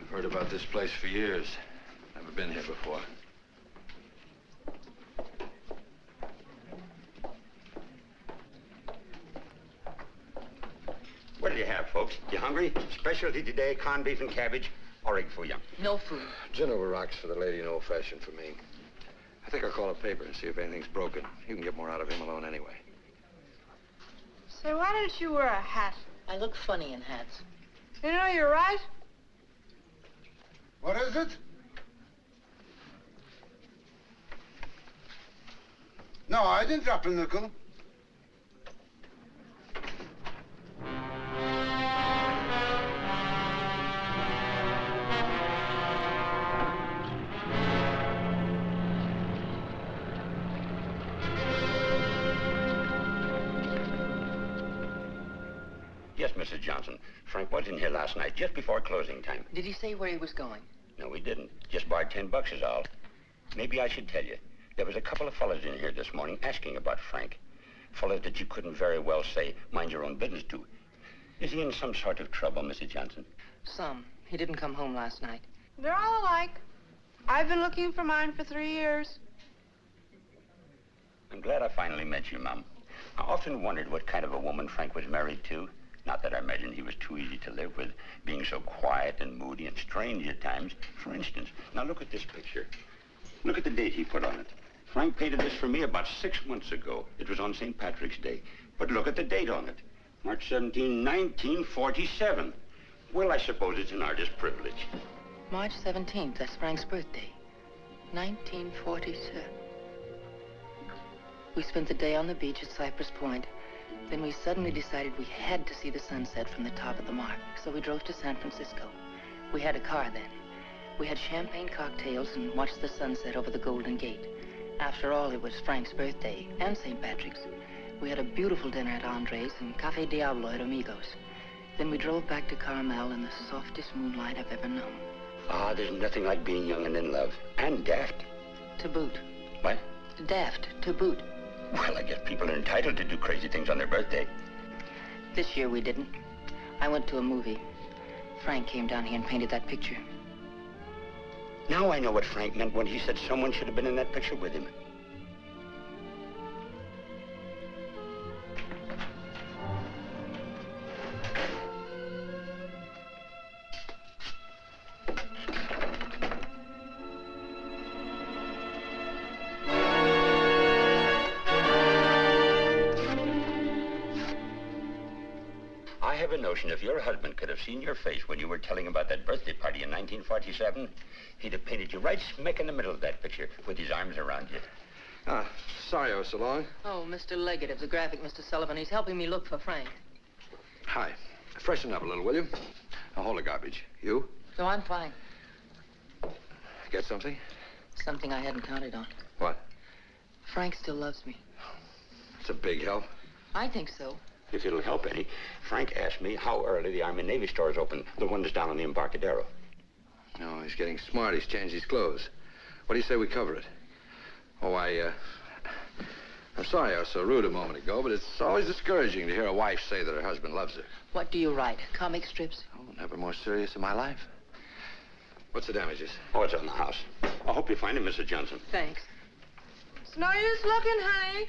I've heard about this place for years. Never been here before. What do you have, folks? You hungry? Specialty today, corned beef and cabbage, or egg foo young? No food. Gin over rocks for the lady and old-fashioned for me. I think I'll call a paper and see if anything's broken. You can get more out of him alone anyway. Say, why don't you wear a hat? I look funny in hats. You know, you're right. What is it? No, I didn't drop a nickel. Yes, Mrs. Johnson. Frank was in here last night, just before closing time. Did he say where he was going? No, he didn't. Just borrowed $10 is all. Maybe I should tell you. There was a couple of fellas in here this morning asking about Frank. Fellas that you couldn't very well say, mind your own business to. Is he in some sort of trouble, Mrs. Johnson? Some. He didn't come home last night. They're all alike. I've been looking for mine for 3 years. I'm glad I finally met you, Mom. I often wondered what kind of a woman Frank was married to. Not that I imagined he was too easy to live with, being so quiet and moody and strange at times. For instance, now look at this picture. Look at the date he put on it. Frank painted this for me about 6 months ago. It was on St. Patrick's Day. But look at the date on it. March 17, 1947. Well, I suppose it's an artist's privilege. March 17th, that's Frank's birthday. 1947. We spent the day on the beach at Cypress Point. Then we suddenly decided we had to see the sunset from the top of the mark. So we drove to San Francisco. We had a car then. We had champagne cocktails and watched the sunset over the Golden Gate. After all, it was Frank's birthday and St. Patrick's. We had a beautiful dinner at Andre's and Cafe Diablo at Amigos. Then we drove back to Carmel in the softest moonlight I've ever known. Ah, there's nothing like being young and in love. And daft. To boot. What? Daft, to boot. Well, I guess people are entitled to do crazy things on their birthday. This year we didn't. I went to a movie. Frank came down here and painted that picture. Now I know what Frank meant when he said someone should have been in that picture with him. I have a notion if your husband could have seen your face when you were telling about that birthday party in 1947, he'd have painted you right smack in the middle of that picture with his arms around you. Sorry I was so long. Oh, Mr. Leggett of the graphic, Mr. Sullivan. He's helping me look for Frank. Hi. Freshen up a little, will you? Now, hold the garbage. You? No, I'm fine. Get something? Something I hadn't counted on. What? Frank still loves me. It's a big help. I think so. If it'll help any, Frank asked me how early the Army and Navy store is open, the one that's down on the Embarcadero. No, he's getting smart. He's changed his clothes. What do you say we cover it? Oh, I'm sorry I was so rude a moment ago, but it's always discouraging to hear a wife say that her husband loves her. What do you write? Comic strips? Oh, never more serious in my life. What's the damages? Oh, it's on the house. I hope you find him, Mrs. Johnson. Thanks. It's no use looking, honey.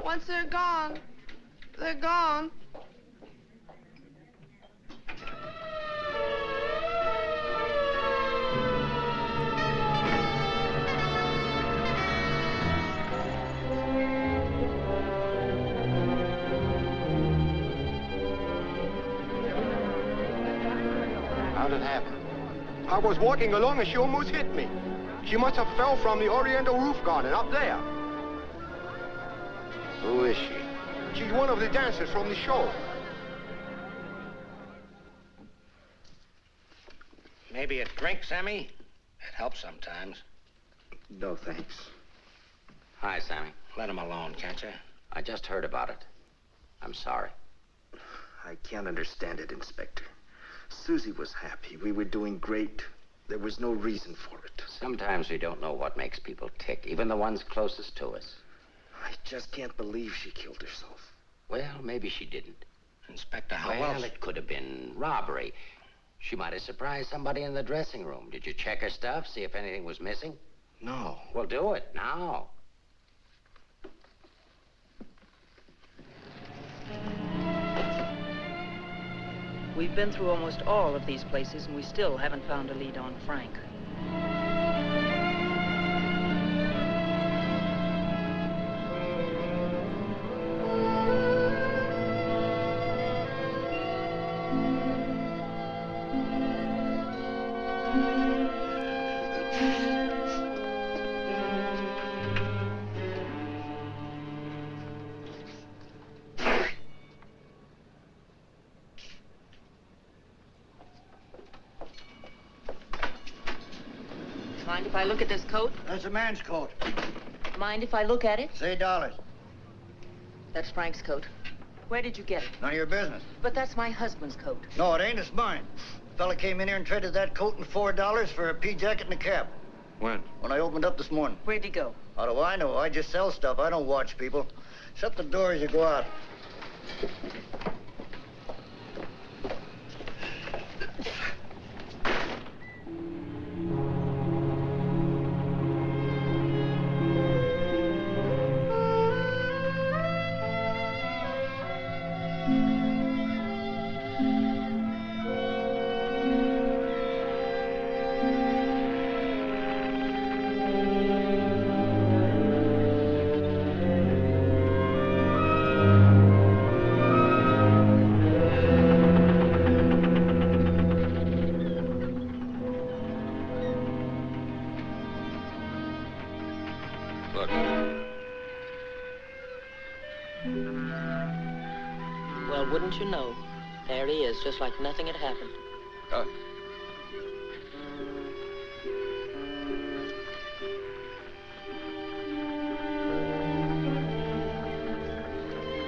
Once they're gone, they're gone. How'd it happen? I was walking along and she almost hit me. She must have fell from the Oriental roof garden up there. Who is she? She's one of the dancers from the show. Maybe a drink, Sammy? It helps sometimes. No, thanks. Hi, Sammy. Let him alone, can't you? I just heard about it. I'm sorry. I can't understand it, Inspector. Susie was happy. We were doing great. There was no reason for it. Sometimes we don't know what makes people tick, even the ones closest to us. I just can't believe she killed herself. Well, maybe she didn't. Inspector, how Well, else? it could have been robbery. She might have surprised somebody in the dressing room. Did you check her stuff, see if anything was missing? No. Well, do it now. We've been through almost all of these places, and we still haven't found a lead on Frank. Mind if I look at this coat? That's a man's coat. Mind if I look at it? Say dollars. That's Frank's coat. Where did you get it? None of your business. But that's my husband's coat. No, it ain't. It's mine. Fella came in here and traded that coat and $4 for a pea jacket and a cap. When? When I opened up this morning. Where'd he go? How do I know? I just sell stuff. I don't watch people. Shut the door as you go out. Well, wouldn't you know? There he is, just like nothing had happened.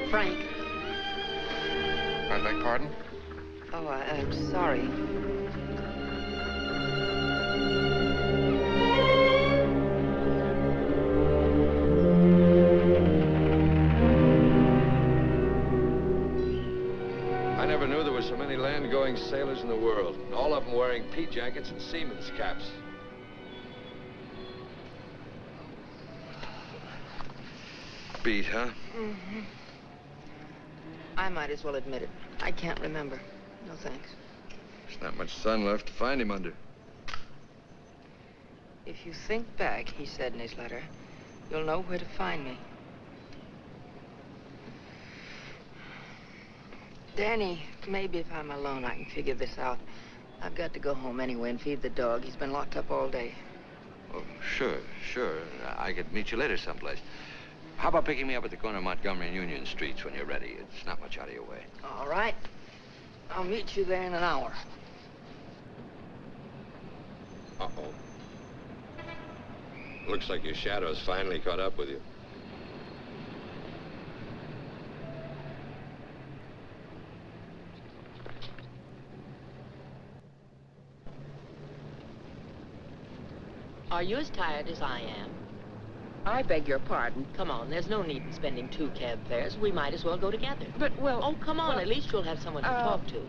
Frank. I beg pardon? Oh, I'm sorry. I never knew there were so many land-going sailors in the world, all of them wearing pea jackets and seamen's caps. Beat, huh? Mm-hmm. I might as well admit it. I can't remember. No thanks. There's not much sun left to find him under. If you think back, he said in his letter, you'll know where to find me. Danny, maybe if I'm alone, I can figure this out. I've got to go home anyway and feed the dog. He's been locked up all day. Oh, sure. I could meet you later someplace. How about picking me up at the corner of Montgomery and Union Streets when you're ready? It's not much out of your way. All right. I'll meet you there in an hour. Uh-oh. Looks like your shadow's finally caught up with you. Are you as tired as I am? I beg your pardon. Come on, there's no need in spending 2 cab fares. We might as well go together. But, well... Oh, come on. Well, at least you'll have someone to talk to.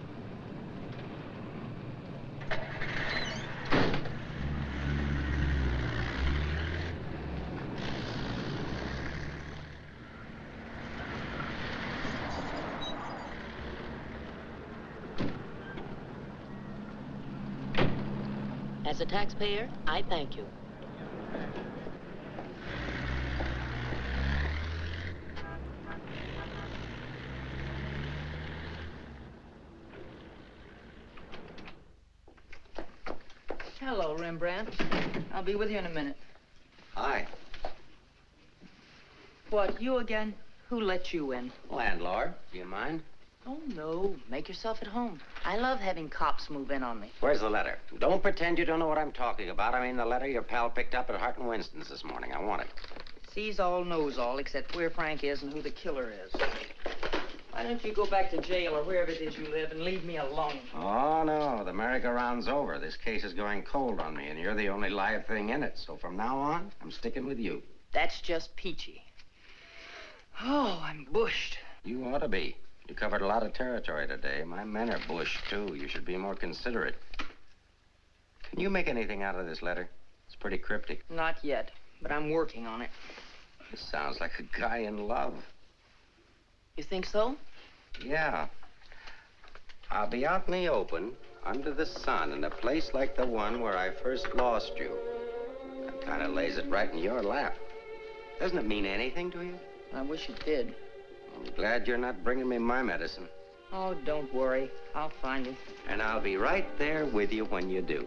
As a taxpayer, I thank you. Hello, Rembrandt. I'll be with you in a minute. Hi. What, you again? Who let you in? Landlord, do you mind? Oh, no. Make yourself at home. I love having cops move in on me. Where's the letter? Don't pretend you don't know what I'm talking about. I mean the letter your pal picked up at Hart and Winston's this morning. I want it. Sees all, knows all, except where Frank is and who the killer is. Why don't you go back to jail or wherever it is you live and leave me alone? Oh, no. The merry-go-round's over. This case is going cold on me, and you're the only live thing in it. So from now on, I'm sticking with you. That's just peachy. Oh, I'm bushed. You ought to be. You covered a lot of territory today. My men are bushed, too. You should be more considerate. Can you make anything out of this letter? It's pretty cryptic. Not yet, but I'm working on it. This sounds like a guy in love. You think so? Yeah. I'll be out in the open, under the sun, in a place like the one where I first lost you. That kind of lays it right in your lap. Doesn't it mean anything to you? I wish it did. I'm glad you're not bringing me my medicine. Oh, don't worry. I'll find you. And I'll be right there with you when you do.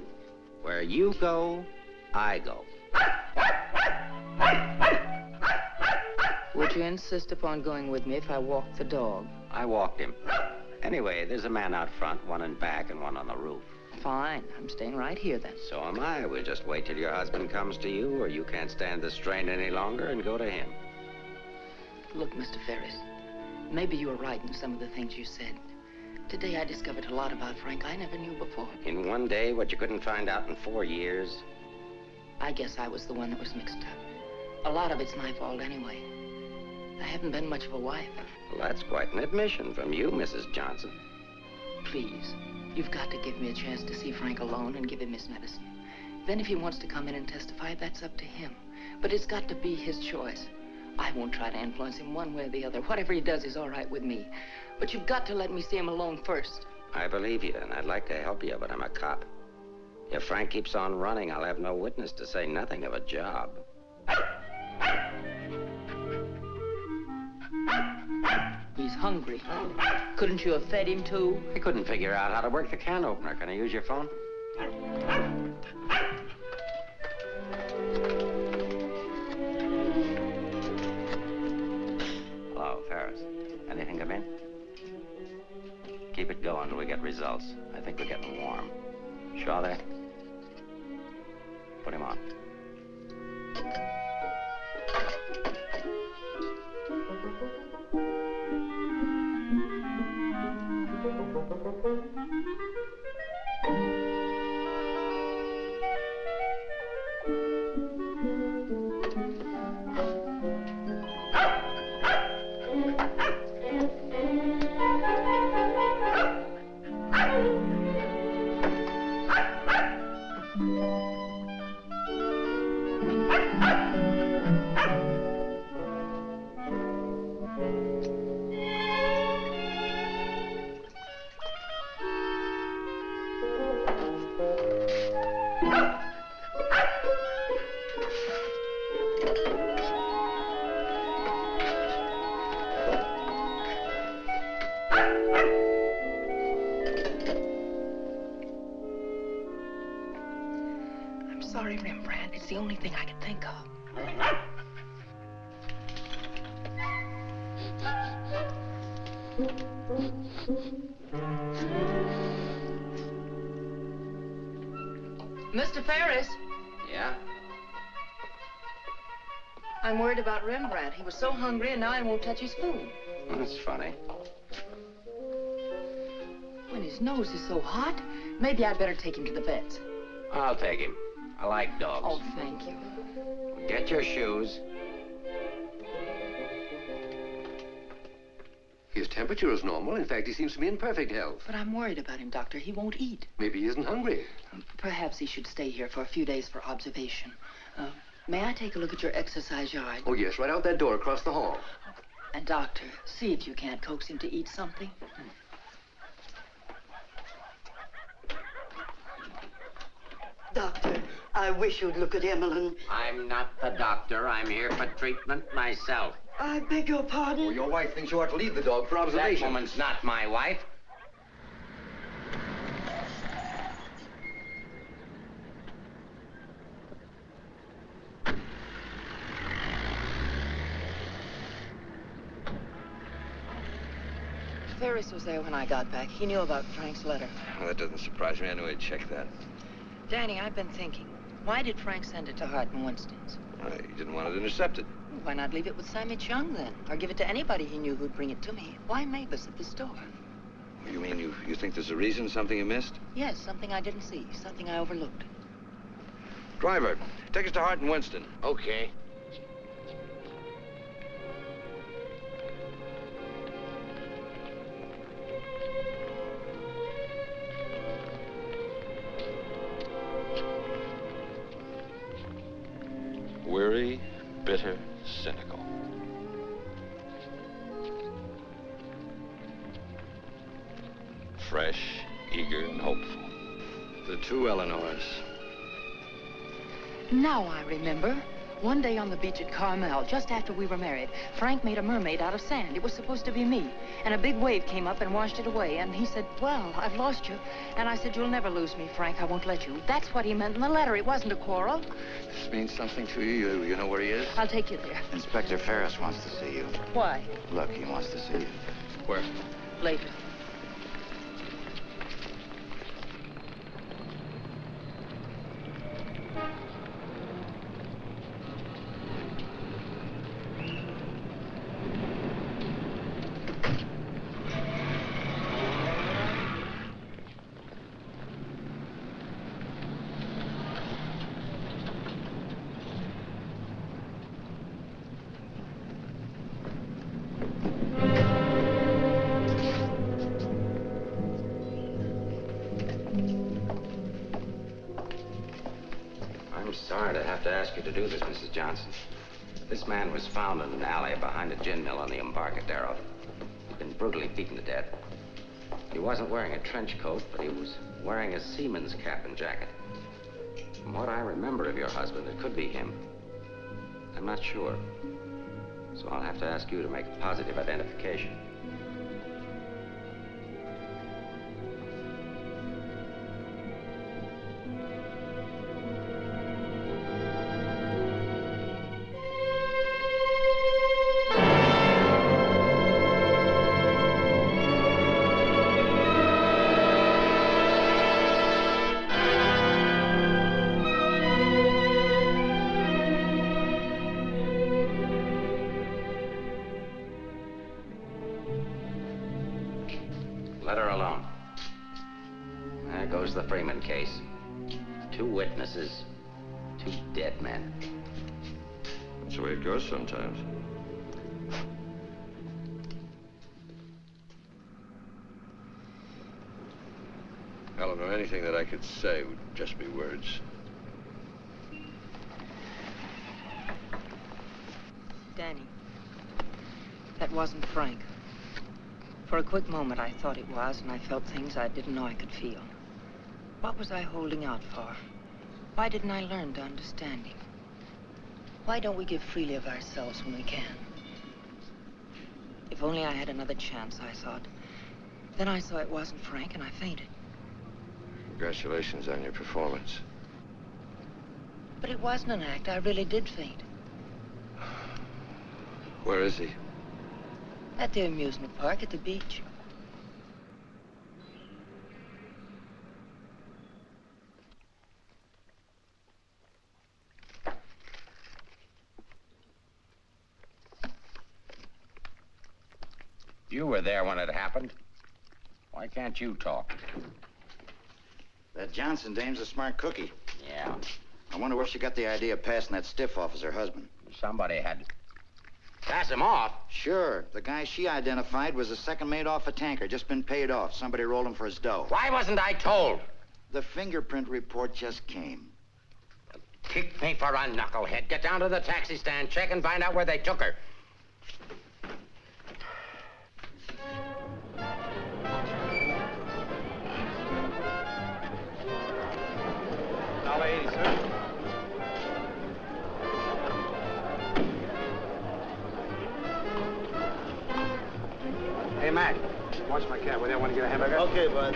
Where you go, I go. Would you insist upon going with me if I walked the dog? I walked him. Anyway, there's a man out front, one in back, and one on the roof. Fine. I'm staying right here, then. So am I. We'll just wait till your husband comes to you, or you can't stand the strain any longer, and go to him. Look, Mr. Ferris, maybe you were right in some of the things you said. Today I discovered a lot about Frank I never knew before. In one day, what you couldn't find out in 4 years? I guess I was the one that was mixed up. A lot of it's my fault anyway. I haven't been much of a wife. Well, that's quite an admission from you, Mrs. Johnson. Please, you've got to give me a chance to see Frank alone and give him his medicine. Then if he wants to come in and testify, that's up to him. But it's got to be his choice. I won't try to influence him one way or the other. Whatever he does is all right with me. But you've got to let me see him alone first. I believe you, and I'd like to help you, but I'm a cop. If Frank keeps on running, I'll have no witness, to say nothing of a job. He's hungry. Couldn't you have fed him, too? I couldn't figure out how to work the can opener. Can I use your phone? Hello, Ferris. Anything come in? Keep it going till we get results. I think we're getting warm. Shaw there? Put him on. Sorry, Rembrandt. It's the only thing I could think of. Mr. Ferris, Yeah? I'm worried about Rembrandt. He was so hungry and now he won't touch his food. That's funny. When his nose is so hot, maybe I'd better take him to the vet's. I'll take him. I like dogs. Oh, thank you. Get your shoes. His temperature is normal. In fact, he seems to be in perfect health. But I'm worried about him, Doctor. He won't eat. Maybe he isn't hungry. Perhaps he should stay here for a few days for observation. May I take a look at your exercise yard? Oh, yes, right out that door across the hall. And, Doctor, see if you can't coax him to eat something. Doctor, I wish you'd look at Emily. I'm not the doctor. I'm here for treatment myself. I beg your pardon? Well, your wife thinks you ought to leave the dog for observation. That woman's not my wife. Ferris was there when I got back. He knew about Frank's letter. Well, that doesn't surprise me. I knew he'd check that. Danny, I've been thinking. Why did Frank send it to Hart and Winston's? He didn't want it intercepted. Why not leave it with Sammy Chung, then? Or give it to anybody he knew who'd bring it to me? Why Mavis at the store? You mean you think there's a reason, something you missed? Yes, something I didn't see, something I overlooked. Driver, take us to Hart and Winston. Okay. Weary, bitter, cynical. Fresh, eager, and hopeful. The two Eleanors. Now I remember. One day on the beach at Carmel, just after we were married, Frank made a mermaid out of sand. It was supposed to be me. And a big wave came up and washed it away. And he said, well, I've lost you. And I said, you'll never lose me, Frank. I won't let you. That's what he meant in the letter. It wasn't a quarrel. This means something to you. You know where he is? I'll take you there. Inspector Ferris wants to see you. Why? Look, he wants to see you. Where? Later. I'm sorry to have to ask you to do this, Mrs. Johnson. This man was found in an alley behind a gin mill on the Embarcadero. He'd been brutally beaten to death. He wasn't wearing a trench coat, but he was wearing a seaman's cap and jacket. From what I remember of your husband, it could be him. I'm not sure. So I'll have to ask you to make a positive identification. Let her alone. There goes the Freeman case. 2 witnesses, 2 dead men. That's the way it goes sometimes. Eleanor, anything that I could say would just be words. Danny, that wasn't Frank. For a quick moment, I thought it was, and I felt things I didn't know I could feel. What was I holding out for? Why didn't I learn to understand him? Why don't we give freely of ourselves when we can? If only I had another chance, I thought. Then I saw it wasn't Frank, and I fainted. Congratulations on your performance. But it wasn't an act. I really did faint. Where is he? At the amusement park at the beach. You were there when it happened. Why can't you talk? That Johnson dame's a smart cookie. Yeah. I wonder where she got the idea of passing that stiff off as her husband. Somebody had to pass him off. Sure. The guy she identified was a second mate off a tanker, just been paid off. Somebody rolled him for his dough. Why wasn't I told? The fingerprint report just came. Kick me for a knucklehead. Get down to the taxi stand, check and find out where they took her. $1.80, sir. Hey, Mac, watch my cab. Will you want to get a hamburger? Okay, bud.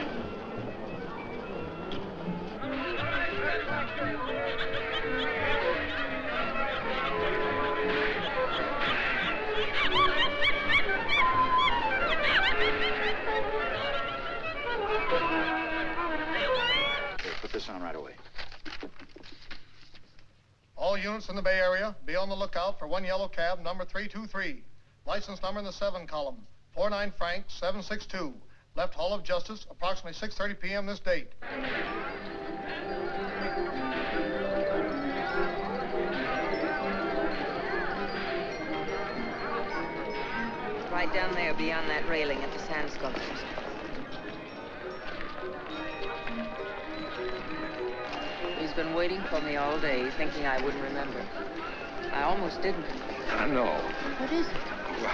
Okay, put this on right away. All units in the Bay Area, be on the lookout for one yellow cab, number 323. License number in the 7 column, 49 Frank 762. Left Hall of Justice, approximately 6:30 p.m. this date. Right down there beyond that railing at the sand sculptures. He's been waiting for me all day, thinking I wouldn't remember. I almost didn't. I know. What is it? Well,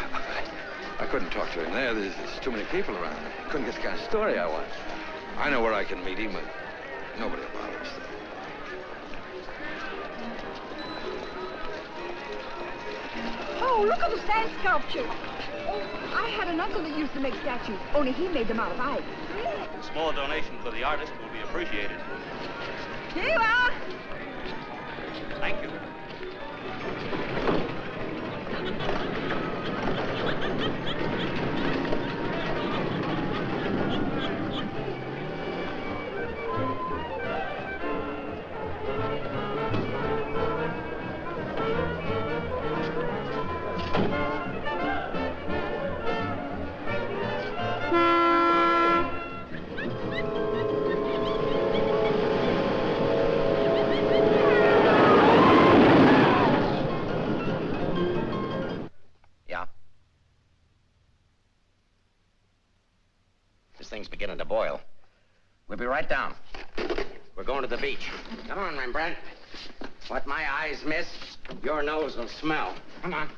I couldn't talk to him there. There's too many people around. I couldn't get the kind of story I want. I know where I can meet him, but nobody will bother us. Oh, look at the sand sculpture. Oh, I had an uncle that used to make statues, only he made them out of ice. A small donation for the artist will be appreciated. Here you are. Thank you. Thing's beginning to boil. We'll be right down. We're going to the beach. Come on, Rembrandt. What my eyes miss, your nose will smell. Come on.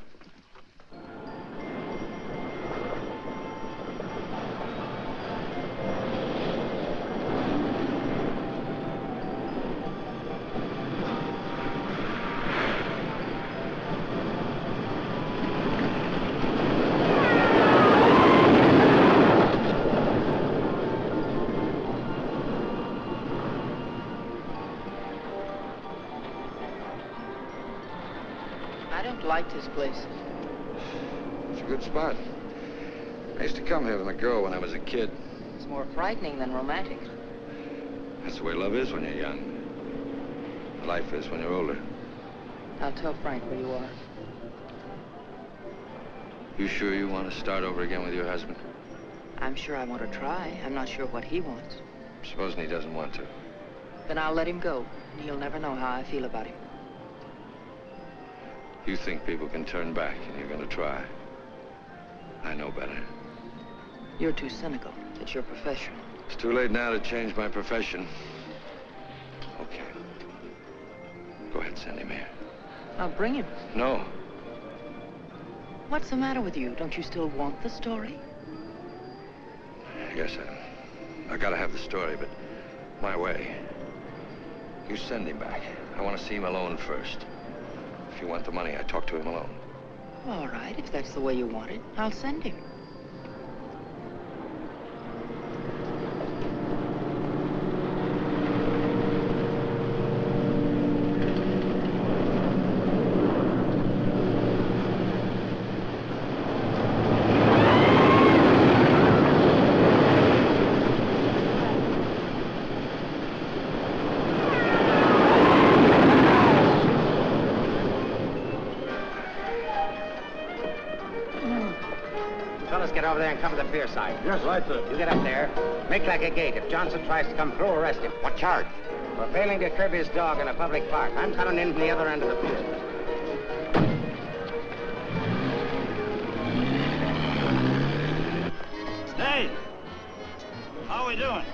Liked his place. It's a good spot. I used to come here with my girl when I was a kid. It's more frightening than romantic. That's the way love is when you're young. Life is when you're older. I'll tell Frank where you are. You sure you want to start over again with your husband? I'm sure I want to try. I'm not sure what he wants. Supposing he doesn't want to. Then I'll let him go. He'll never know how I feel about him. You think people can turn back, and you're going to try. I know better. You're too cynical. It's your profession. It's too late now to change my profession. Okay. Go ahead, send him here. I'll bring him. No. What's the matter with you? Don't you still want the story? Yes, I gotta have the story, but my way. You send him back. I want to see him alone first. If you want the money, I talk to him alone. All right, if that's the way you want it, I'll send him. there and cover the pier side. Yes, right, sir. You get up there. Make like a gate. If Johnson tries to come through, arrest him. What charge? For failing to curb his dog in a public park. I'm coming in from the other end of the pier. Hey! How are we doing?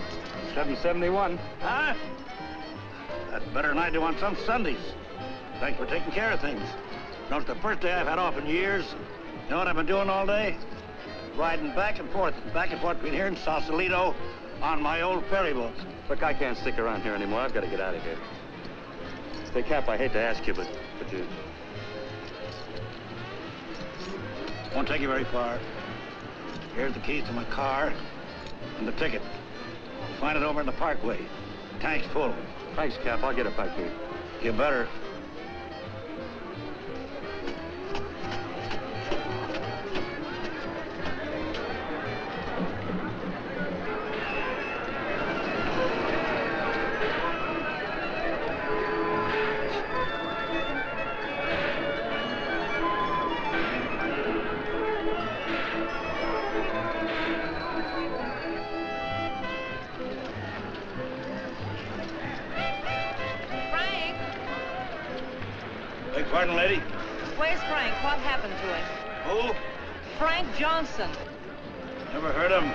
771. Huh? That's better than I do on some Sundays. Thanks for taking care of things. You know, it's the first day I've had off in years. You know what I've been doing all day? Riding back and forth between here and Sausalito on my old ferry boat. Look, I can't stick around here anymore. I've got to get out of here. Say, Cap, I hate to ask you, but you... Won't take you very far. Here's the keys to my car and the ticket. Find it over in the parkway. Tank's full. Thanks, Cap. I'll get it back to you. You better. Pardon, lady? Where's Frank? What happened to him? Who? Frank Johnson. Never heard of him.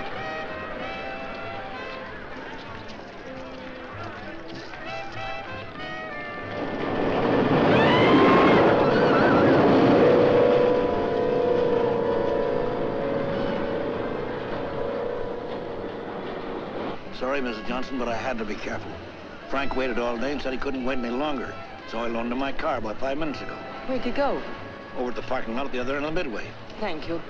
Sorry, Mrs. Johnson, but I had to be careful. Frank waited all day and said he couldn't wait any longer. So I loaned him my car about 5 minutes ago. Where'd you go? Over at the parking lot at the other end of the Midway. Thank you.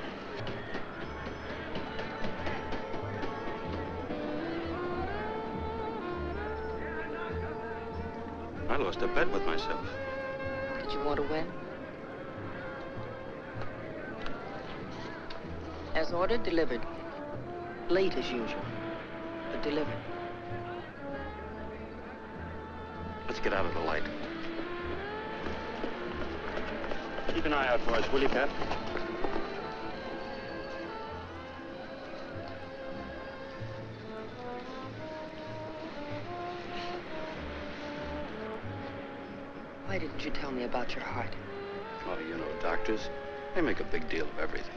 I lost a bet with myself. Did you want to win? As ordered, delivered. Late as usual, but delivered. Let's get out of the light. Keep an eye out for us, will you, Cap? Why didn't you tell me about your heart? Oh, you know, doctors, they make a big deal of everything.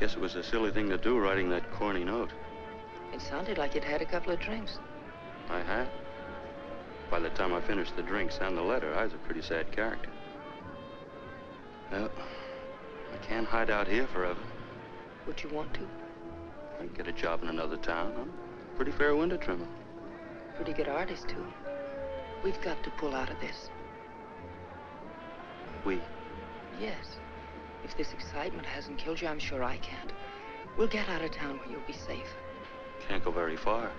Guess it was a silly thing to do, writing that corny note. It sounded like you'd had a couple of drinks. I had. By the time I finished the drinks and the letter, I was a pretty sad character. Well, I can't hide out here forever. Would you want to? I can get a job in another town. I'm a pretty fair window trimmer. Pretty good artist, too. We've got to pull out of this. We? Yes. If this excitement hasn't killed you, I'm sure I can't. We'll get out of town where you'll be safe. Can't go very far.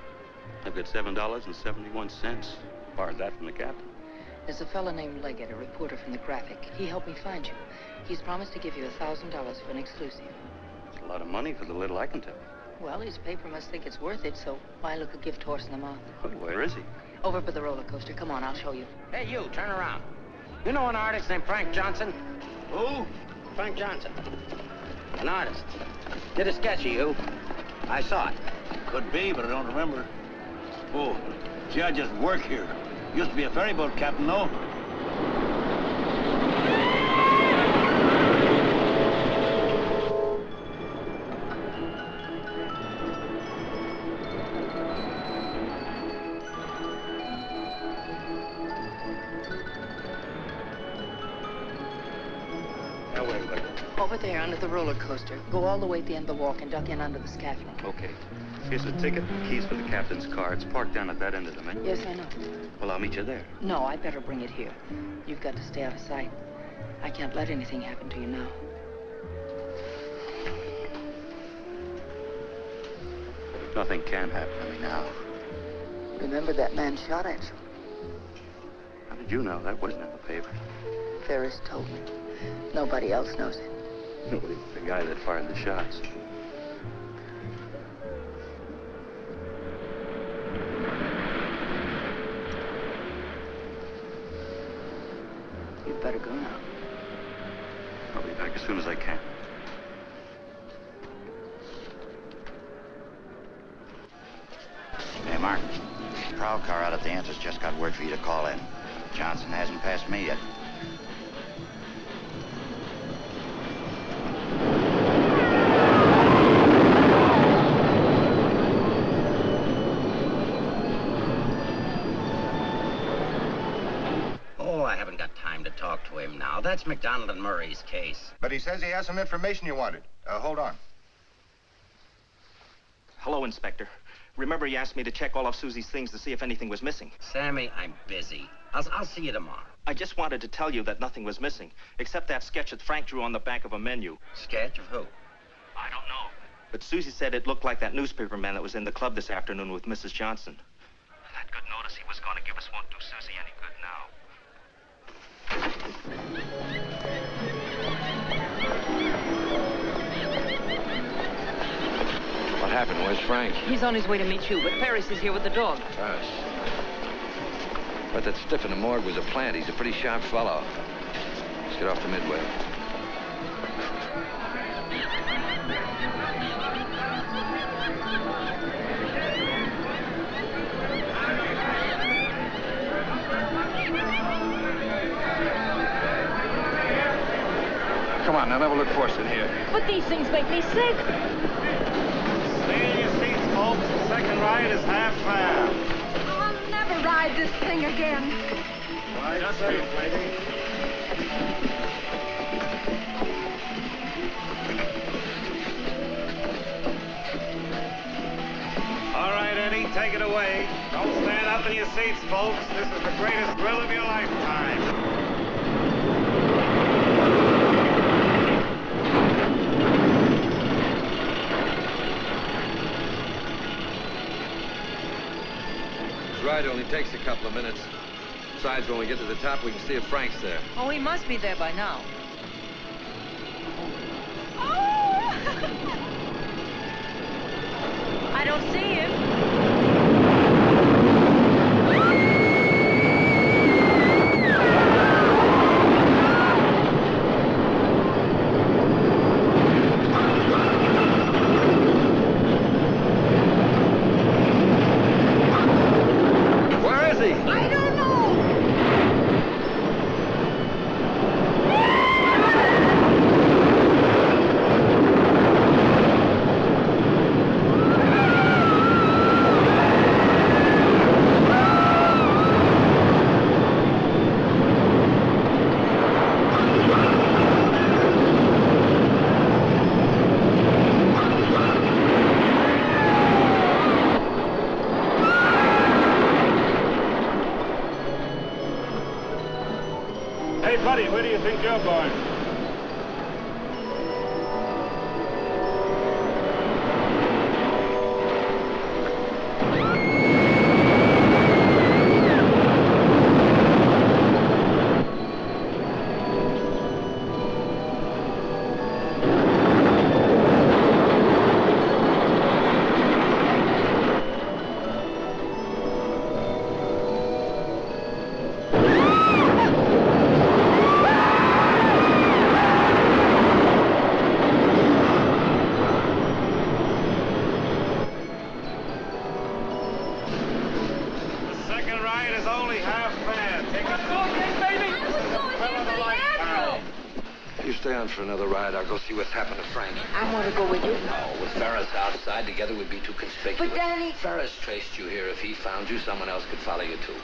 I've got $7.71. Borrowed that from the captain. There's a fellow named Leggett, a reporter from the Graphic. He helped me find you. He's promised to give you $1,000 for an exclusive. It's a lot of money for the little I can tell. Well, his paper must think it's worth it, so why look a gift horse in the mouth? Well, where is he? Over by the roller coaster. Come on, I'll show you. Hey, you, turn around. You know an artist named Frank Johnson? Who? Frank Johnson. An artist. Did a sketch of you. I saw it. Could be, but I don't remember. Oh, gee, I just work here. Used to be a ferry boat captain, though. Now, where do I go? Over there, under the roller coaster. Go all the way at the end of the walk and duck in under the scaffolding. Okay. Here's the ticket, keys for the captain's car. It's parked down at that end of the main. Yes, I know. Well, I'll meet you there. No, I'd better bring it here. You've got to stay out of sight. I can't let anything happen to you now. Nothing can happen to me now. Remember that man shot at you? How did you know? That wasn't in the paper. Ferris told me. Nobody else knows it. Nobody. The guy that fired the shots. You'd better go now. I'll be back as soon as I can. prowl car out at the entrance just got word for you to call in. Johnson hasn't passed me yet. Oh, I haven't got time to talk to him now. That's McDonald and Murray's case. But he says he has some information you wanted. Hold on. Hello, Inspector. Remember you asked me to check all of Susie's things to see if anything was missing? Sammy, I'm busy. I'll see you tomorrow. I just wanted to tell you that nothing was missing, except that sketch that Frank drew on the back of a menu. Sketch of who? I don't know. But Susie said it looked like that newspaper man that was in the club this afternoon with Mrs. Johnson. That good notice he was going to give us won't do Susie any good now. What happened? Where's Frank? He's on his way to meet you, but Paris is here with the dog. Paris. But that stiff in the morgue was a plant. He's a pretty sharp fellow. Let's get off the Midway. Come on, now, never look for us in here. But these things make me sick. Stay in your seats, folks. The second ride is half fare. I'll never ride this thing again. Right, just wait, lady. All right, Eddie, take it away. Don't stand up in your seats, folks. This is the greatest thrill of your lifetime. Ride only takes a couple of minutes. Besides, when we get to the top, we can see if Frank's there. Oh, he must be there by now. I don't see him. Where do you think you're going? For another ride, I'll go see what's happened to Frank. I want to go with you. No, with Ferris outside, together we'd be too conspicuous. But, Danny... Ferris traced you here. If he found you, someone else could follow you, too.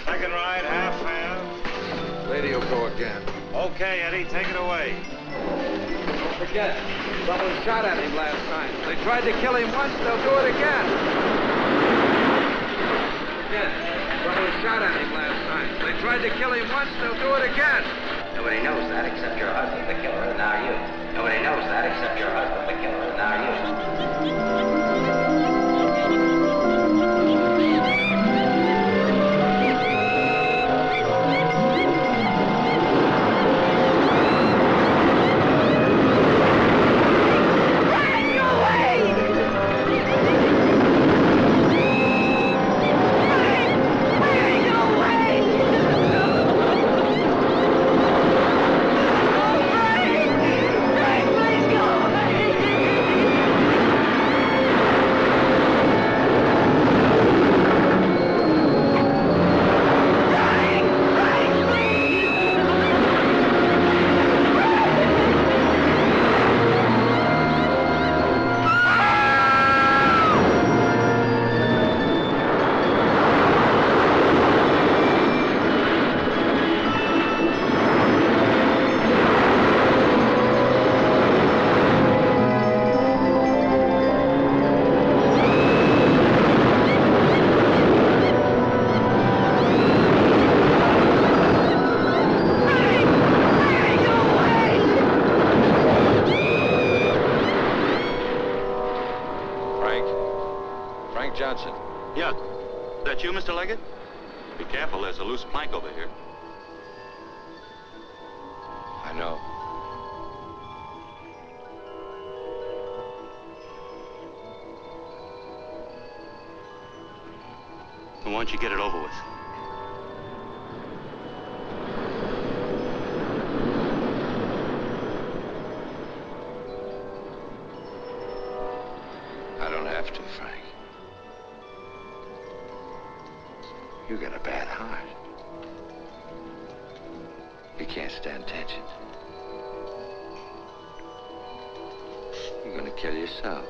Second ride, half fare. Lady will go again. Okay, Eddie, take it away. Don't forget, someone shot at him last night. They tried to kill him once, they'll do it again. Again, someone shot at him last night. They tried to kill him once, they'll do it again. Nobody knows that except your husband, the killer, and now you. Nobody knows that except your husband, the killer, and now you. Be careful, there's a loose plank over here. I know. Why don't you get it over with? I don't have to, Frank. You got a bad heart. You can't stand tension. You're gonna kill yourself.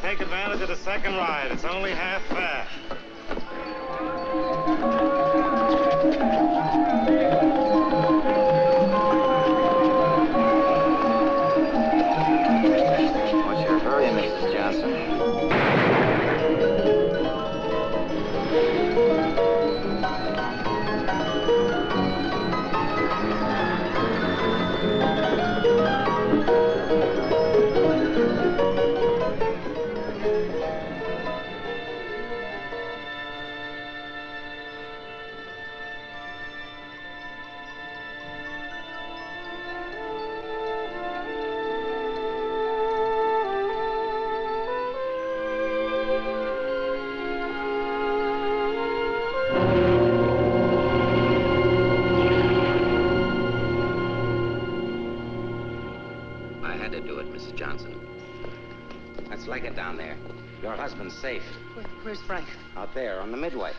Take advantage of the second ride. It's only half fare. What's your hurry, Mrs. Johnson? Leggett down there. Your husband's safe. Where's Frank? Out there on the midway.